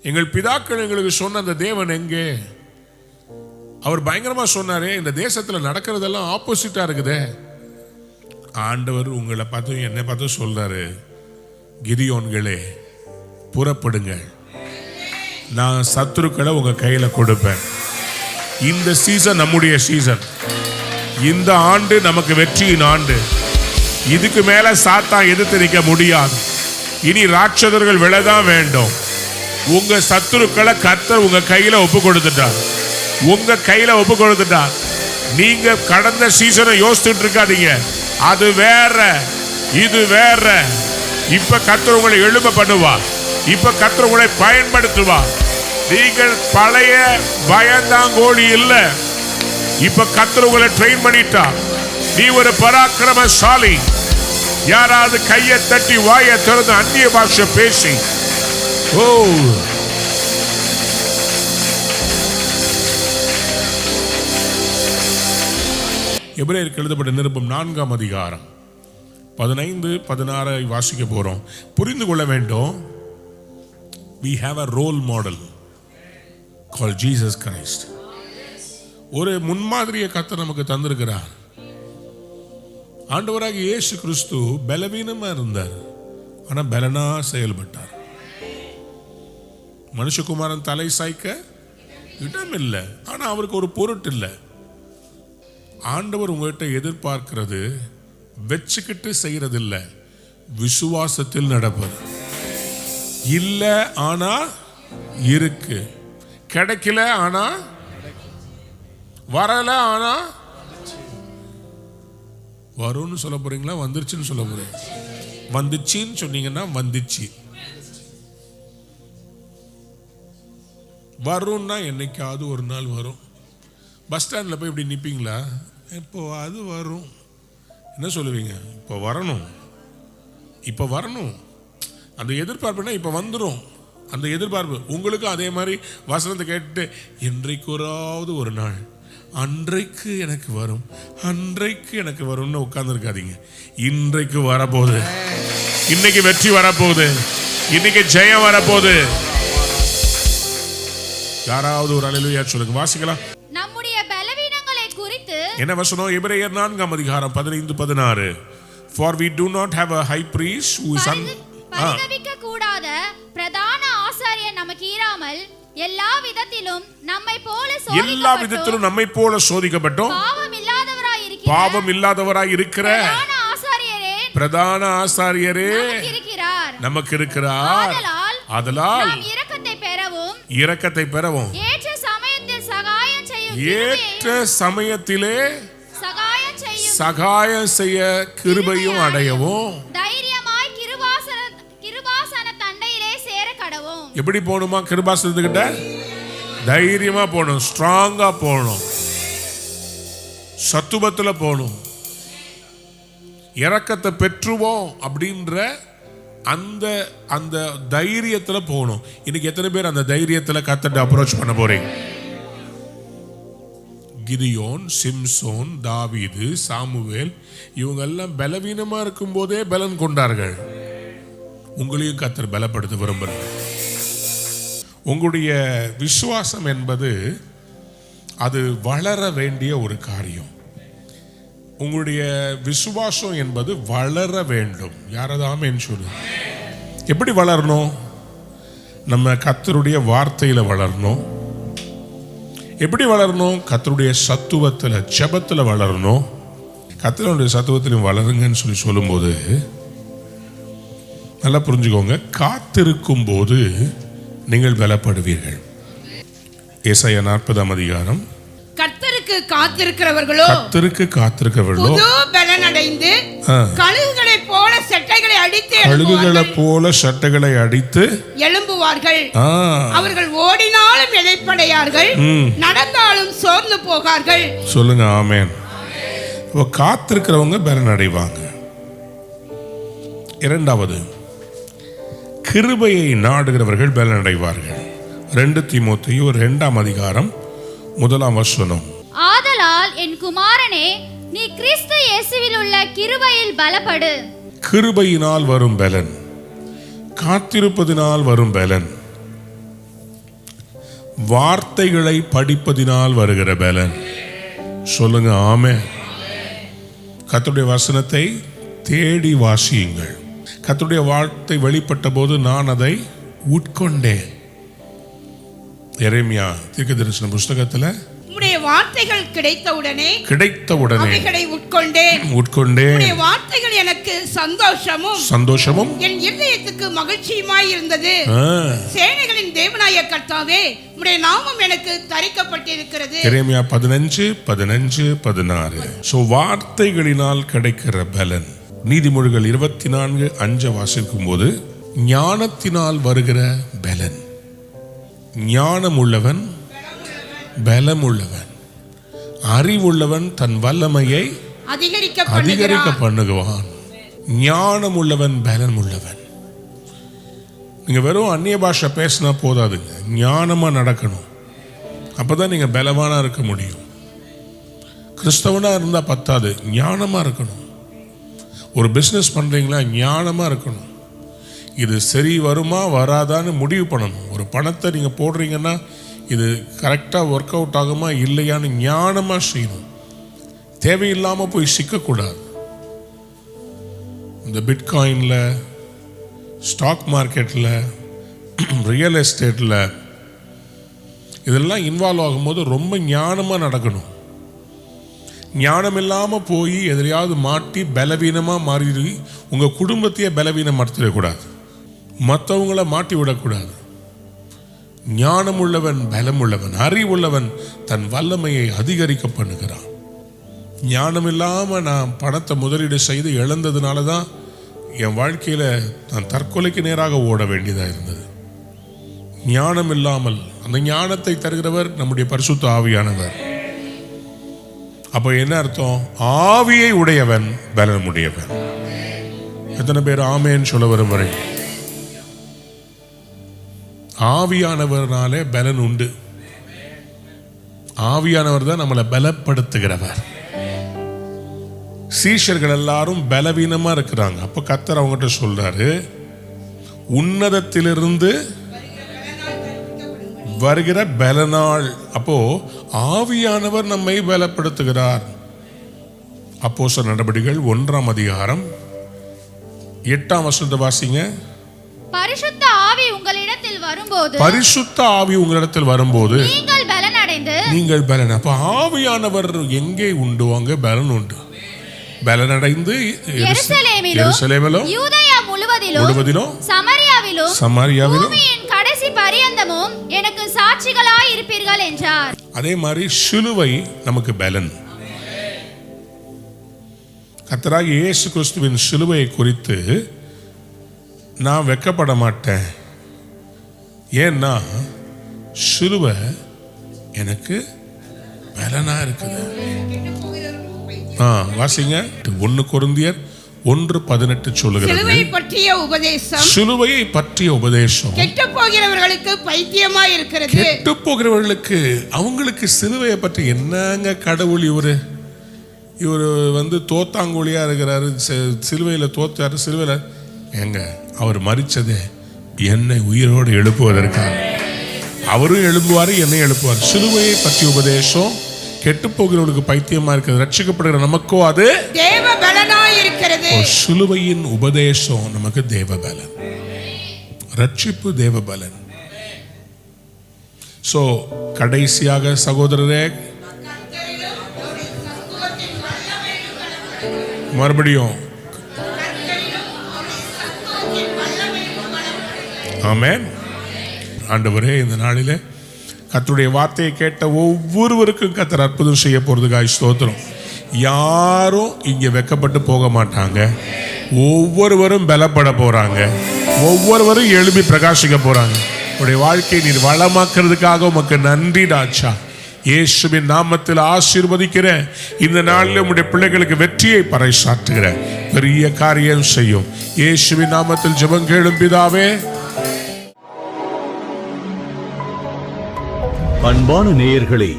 எங்கள் பிதாக்கள் எங்களுக்கு சொன்ன அந்த தேவன் எங்கே? அவர் பயங்கரமா சொன்னாரே, இந்த தேசத்துல நடக்கிறதெல்லாம் ஆப்போசிட்டா இருக்குதே. ஆண்டவர் உங்களை பார்த்து என்னை பார்த்து சொல்றாரு, கிதியோன்களே புறப்படுங்க, நான் சத்துருக்களை உங்க கையில கொடுப்பேன். இந்த சீசன் நம்முடைய சீசன். இந்த ஆண்டு நமக்கு வெற்றியின் ஆண்டு. இதுக்கு மேல சாத்தான் எதிர்த்து நிற்க முடியாது. இனி ராட்சதர்கள் விழதான் வேண்டும். உங்க சத்துருக்களை கர்த்தர் உங்க கையில ஒப்பு கொடுத்துட்டார். உங்க கையில ஒப்பு கொடுத்துட்டார். நீங்க கடந்த சீசனை யோசிச்சுட்டு இருக்காதீங்க. அது வேற, இது வேற. இப்ப கர்த்தர் உங்களை எழும்ப பண்ணுவார். இப்ப கர்த்தர் உங்களை பயன்படுத்துவார். நீங்கள் பழைய பயந்தாங்கோலி இல்ல. இப்ப கர்த்தர் உங்களை ட்ரெயின் பண்ணிட்டார். நீ ஒரு பராக்கிரமசாலி. யாராவது கையை தட்டி வாயை திறந்து அந்நிய பாஷை பேசி, ஓ எபிரேயருக்கு எழுதப்பட்ட நிருபம் 4ஆம் அதிகாரம் 15-16 வாசிக்க போறோம். புரிந்து கொள்ள வேண்டும். We have a role model called Jesus Christ. ஒரு முன்மாதிரியை கர்த்தர் நமக்கு தந்திருக்கிறார். ஆண்டவராக இயேசு கிறிஸ்து பலவீனமா இருந்தார், ஆனா பலனா செயல்பட்டார். மனுஷகுமாரன் தலை சாய்க்க இடம் இல்லை, ஆனா அவருக்கு ஒரு பொருட்டு இல்லை. ஆண்டவர் உங்ககிட்ட எதிர்பார்க்கிறது வச்சுக்கிட்டு செய்யறது இல்லை, விசுவாசத்தில் நடப்பது. இல்ல ஆனா இருக்கு, கிடைக்கல ஆனா வரல ஆனா வரும்னு சொல்ல போறீங்களா, வந்துருச்சுன்னு சொல்ல போறீங்க? வந்துச்சின்னு சொன்னீங்கன்னா வந்துச்சு. வரும்னா என்னைக்காவது ஒரு நாள் வரும். பஸ் ஸ்டாண்டில் போய் இப்படி நிற்பீங்களா? இப்போ அது வரும். என்ன சொல்லுவீங்க? இப்போ வரணும், இப்போ வரணும். அந்த எதிர்பார்ப்புனா இப்போ வந்துடும். அந்த எதிர்பார்ப்பு உங்களுக்கும் அதே மாதிரி வசனத்தை கேட்டுட்டு, என்றைக்கு ஒரு நாள் அன்றைக்கு எனக்கு வரும், அன்றைக்கு எனக்கு வரும்னு உட்கார்ந்துருக்காதீங்க. இன்றைக்கு வரப்போகுது, இன்னைக்கு வெற்றி வரப்போகுது, இன்னைக்கு ஜெயம் வரப்போகுது. யாராவது ஒரு அல்லேலூயா சொல்லுங்க, வாசிக்கலாம். நம்முடைய பலவீனங்களை குறித்து என்ன வசனம்? எபிரேயர் 4:15-16. For we do not have a high priest who is பரிதபிக்க கூடாத பிரதான ஆசாரியர் நமக்கு இராமல் எல்லா விதத்திலும் நம்மை போல சோதிக்கப்பட்டோம் பாவம் இல்லாதவராய் இருக்கிற பிரதான ஆசாரியரே நமக்கு இருக்கிறார். ஆதலால் இரக்கத்தை பெறவும் ஏற்ற சமயத்திலே சகாயம் செய்ய கிருபையும் அடையவும் எப்படி போகணுமா? கிருபாசனத்துக்கிட்ட தைரியமா போகணும், ஸ்ட்ராங்கா போகணும், சத்துவத்துல போகணும். இரக்கத்தை பெற்றுவோம் அப்படின்ற அந்த அந்த தைரியத்துல போகணும். இன்னைக்கு எத்தனை பேர் அந்த தைரியத்துல கர்த்தரை அப்ரோச் பண்ண போறீங்க? கிதியோன், சிம்சோன், தாவீது, சாமுவேல் இவங்க எல்லாம் பலவீனமா இருக்கும் போதே பலன் கொண்டார்கள். உங்களையும் கர்த்தர் பலப்படுத்த விரும்புகிறார். உங்களுடைய விசுவாசம் என்பது அது வளர வேண்டிய ஒரு காரியம். உங்களுடைய விசுவாசம் என்பது வளர வேண்டும். யாராவது ஆமென் சொல்லு. எப்படி வளரணும்? நம்ம கர்த்தருடைய வார்த்தையில வளரணும். எப்படி வளரணும்? கர்த்தருடைய சத்துவத்தில், ஜெபத்தில் வளரணும். கர்த்தருடைய சத்துவத்திலும் வளருங்கன்னு சொல்லும்போது நல்லா புரிஞ்சுக்கோங்க. காத்திருக்கும் போது நீங்கள் பலப்படுவீர்கள். ஏசாயா 40 கர்த்தருக்கு காத்திருக்கிறவர்களோ புது பலன் அடைந்து கழுகுகளைப் போல சட்டைகளை அடித்து எழும்புவார்கள். அவர்கள் ஓடினாலும் இளைப்படையார்கள், நடந்தாலும் சோர்ந்து போகார்கள். சொல்லுங்க ஆமென். காத்திருக்கிறவங்க பலன் அடைவாங்க. இரண்டாவது, கிருபையை நாடுகிறவர்கள் பலன் அடைவார்கள். 2 தீமோத்தேயு 2:1 ஆதலால் என் குமாரனே, நீ கிறிஸ்து இயேசுவில் உள்ள கிருபையில் பலப்படு. கிருபையினால் வரும் பலன், காத்திருப்பதினால் வரும் பலன், வார்த்தைகளை படிப்பதினால் வருகிற பலன். சொல்லுங்க ஆமென். கர்த்தருடைய வசனத்தை தேடி வாசியுங்கள். கர்த்தருடைய வார்த்தை வெளிப்பட்ட போது நான் அதை உட்கொண்டேன். எரேமியா தீர்க்கதரிசன புஸ்தகத்துல உம்முடைய வார்த்தைகள் கிடைத்தவுடனே அவைகளை உட்கொண்டேன். உம்முடைய வார்த்தைகள் எனக்கு சந்தோஷமும் என் இருதயத்துக்கு மகிழ்ச்சியுமாய் இருந்தது. சேனைகளின் தேவனாய கர்த்தாவே, உம்முடைய நாமம் எனக்கு தரிக்கப்பட்டிருக்கிறது. எரேமியா 15:16. சோ வார்த்தைகளினால் கிடைக்கிற பலன். நீதிமொழிகள் 24:5 வாசிக்கும் போது ஞானத்தினால் வருகிற பலன். ஞானம் உள்ளவன் பலம் உள்ளவன், அறிவுள்ளவன் தன் வல்லமையை அதிகரிக்க பண்ணுவான். ஞானம் உள்ளவன் பலம் உள்ளவன். நீங்க வெறும் அந்நிய பாஷை பேசினா போதாதுங்க, ஞானமா நடக்கணும். அப்பதான் நீங்க பலவானா இருக்க முடியும். கிறிஸ்தவனா இருந்தா பத்தாது, ஞானமா இருக்கணும். ஒரு பிஸ்னஸ் பண்றீங்களா, ஞானமா இருக்கணும். இது சரி வருமா வராதான்னு முடிவு பண்ணணும். ஒரு பணத்தை நீங்க போடுறீங்கன்னா இது கரெக்டாக ஒர்க் அவுட் ஆகுமா இல்லையான்னு ஞானமாக செய்யணும். தேவையில்லாமல் போய் சிக்கக்கூடாது. இந்த பிட்காயினில், ஸ்டாக் மார்க்கெட்டில், ரியல் எஸ்டேட்டில் இதெல்லாம் இன்வால்வ் ஆகும்போது ரொம்ப ஞானமாக நடக்கணும். ஞானம் இல்லாமல் போய் எதிலையாவது மாட்டி பலவீனமாக மாறி உங்கள் குடும்பத்தையே பலவீனம் மாற்றிடக்கூடாது, மற்றவங்கள மாட்டி விடக்கூடாது. ஞானம் உள்ளவன் பலம் உள்ளவன், அறிவுள்ளவன் தன் வல்லமையை அதிகரிக்க பண்ணுகிறான். ஞானம் இல்லாமல் நான் பணத்தை முதலீடு செய்து இழந்ததுனால தான் என் வாழ்க்கையில் நான் தற்கொலைக்கு நேராக ஓட வேண்டியதாக இருந்தது. ஞானம் இல்லாமல், அந்த ஞானத்தை தருகிறவர் நம்முடைய பரிசுத்த ஆவியானவர். அப்போ என்ன அர்த்தம்? ஆவியை உடையவன் பலன் உடையவன். எத்தனை பேர் ஆமேன்னு சொல்ல விரும்புகிறேன்? ஆவியானவர்னாலே பலன் உண்டு. ஆவியானவர் தான் நம்மளை பலப்படுத்துகிறவர். சீஷர்கள் எல்லாரும் பலவீனமா இருக்கிறாங்க. அப்ப கர்த்தர் அவங்ககிட்ட சொல்றாரு, உன்னதத்திலிருந்து வருகிற பலனாள். அப்போ ஆவியானவர் நம்மை பலப்படுத்துகிறார். அப்போஸ்தலர் நடபடிகள் 1ஆம் அதிகாரம் 8ஆம் வசனத்தை வாசிங்க. பரிசுத்த ஆவி உங்களிடத்தில் வரும்போது, பரிசுத்த ஆவி உங்களிடத்தில் வரும்போது நீங்கள் பலனடைந்து, நீங்கள் பலன். அப்ப ஆவியானவர் எங்கே உண்டு? அங்கே பலன் உண்டு. பலனடைந்து எருசலேமிலும் யூதேயா முழுவதிலும் சமாரியாவிலும் பூமியின் கடைசி பரியந்தமும் எனக்கு சாட்சிகளாய் இருப்பீர்கள் என்றார். அதே மாதிரி சிலுவை நமக்கு பலன். கர்த்தராகிய இயேசு கிறிஸ்துவின் சிலுவையை குறித்து நான் வெட்கப்பட மாட்டேன். ஏன்னா சிலுவை எனக்கு பலனா இருக்குது. வாசிங்க 1 கொரிந்தியர் 1:18 சொல்லுகிறது. சிலுவை பற்றிய உபதேசம், சிலுவையை பற்றிய உபதேசம் கெட்டு போகிறவர்களுக்கு பைத்தியமாய் இருக்கிறது. கெட்டு போகிறவர்களுக்கு, அவங்களுக்கு சிலுவையை பற்றி என்னங்க கடவுள் இவரு தோத்தாங்குழியா இருக்கிறாரு, சிலுவையில் தோத்தாரு. சிலுவையில் எங்க அவர் மரிச்சதே என்னை உயிரோடு எழுப்புவதற்காக. அவரும் எழுப்புவாரு, என்னை எழுப்புவார். சிலுவையை பற்றிய உபதேசம் கெட்டு போகிறவர்களுக்கு பைத்தியமா இருக்கிறது, ரட்சிக்கப்படுகிற நமக்கோ அது தேவ பலனாய் இருக்கிறது. சிலுவையின் உபதேசம் நமக்கு தேவ பலன், ரட்சிப்பு தேவ பலன். சோ கடைசியாக சகோதரரே, மறுபடியும் ஆமென். ஆண்டவரே, இந்த நாளிலே கர்த்தருடைய வார்த்தையை கேட்ட ஒவ்வொருவருக்கும் கர்த்தர் அற்புதம் செய்ய போறதுக்காக ஸ்தோத்திரம். யாரும் இங்க வெக்கப்பட்டு போக மாட்டாங்க. ஒவ்வொருவரும் பலப்பட போறாங்க. ஒவ்வொருவரும் எழுப்பி பிரகாசிக்க போறாங்க. உடைய வாழ்க்கையை நீர் வளமாக்குறதுக்காக உமக்கு நன்றி ராஜா. இயேசுவின் நாமத்தில் ஆசீர்வதிக்கிற இந்த நாளில் உம்முடைய பிள்ளைகளுக்கு வெற்றியை பறைசாற்றுகிற பெரிய காரியம் செய்யும். இயேசுவின் நாமத்தில் ஜெபம் கேளும் பிதாவே. அன்பான நேயர்களே,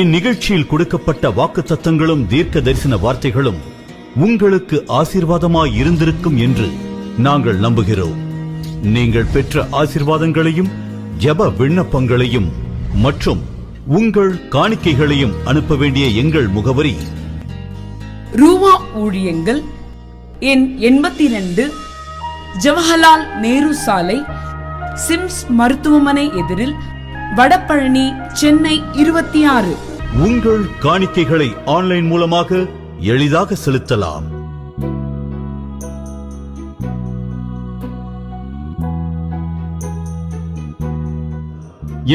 இந்நிகழ்ச்சியில் கொடுக்கப்பட்ட வாக்குத்தத்தங்களும் தீர்க்க தரிசன வார்த்தைகளும் உங்களுக்கு ஆசீர்வாதமாய் இருந்திருக்கும் என்று நாங்கள் நம்புகிறோம். நீங்கள் பெற்ற ஆசீர்வாதங்களையும் ஜெப விண்ணப்பங்களையும் மற்றும் உங்கள் காணிக்கைகளையும் அனுப்ப வேண்டிய எங்கள் முகவரி: ரூவா ஊழியங்கள், எண் 82, ஜவஹர்லால் நேரு சாலை, சிம்ஸ் மருத்துவமனை எதிரில், வடபழனி, சென்னை 26. உங்கள் காணிக்கைகளை ஆன்லைன் மூலமாக எளிதாக செலுத்தலாம்.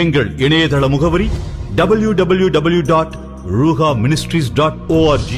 எங்கள் இணையதள முகவரி www.ruhaministries.org.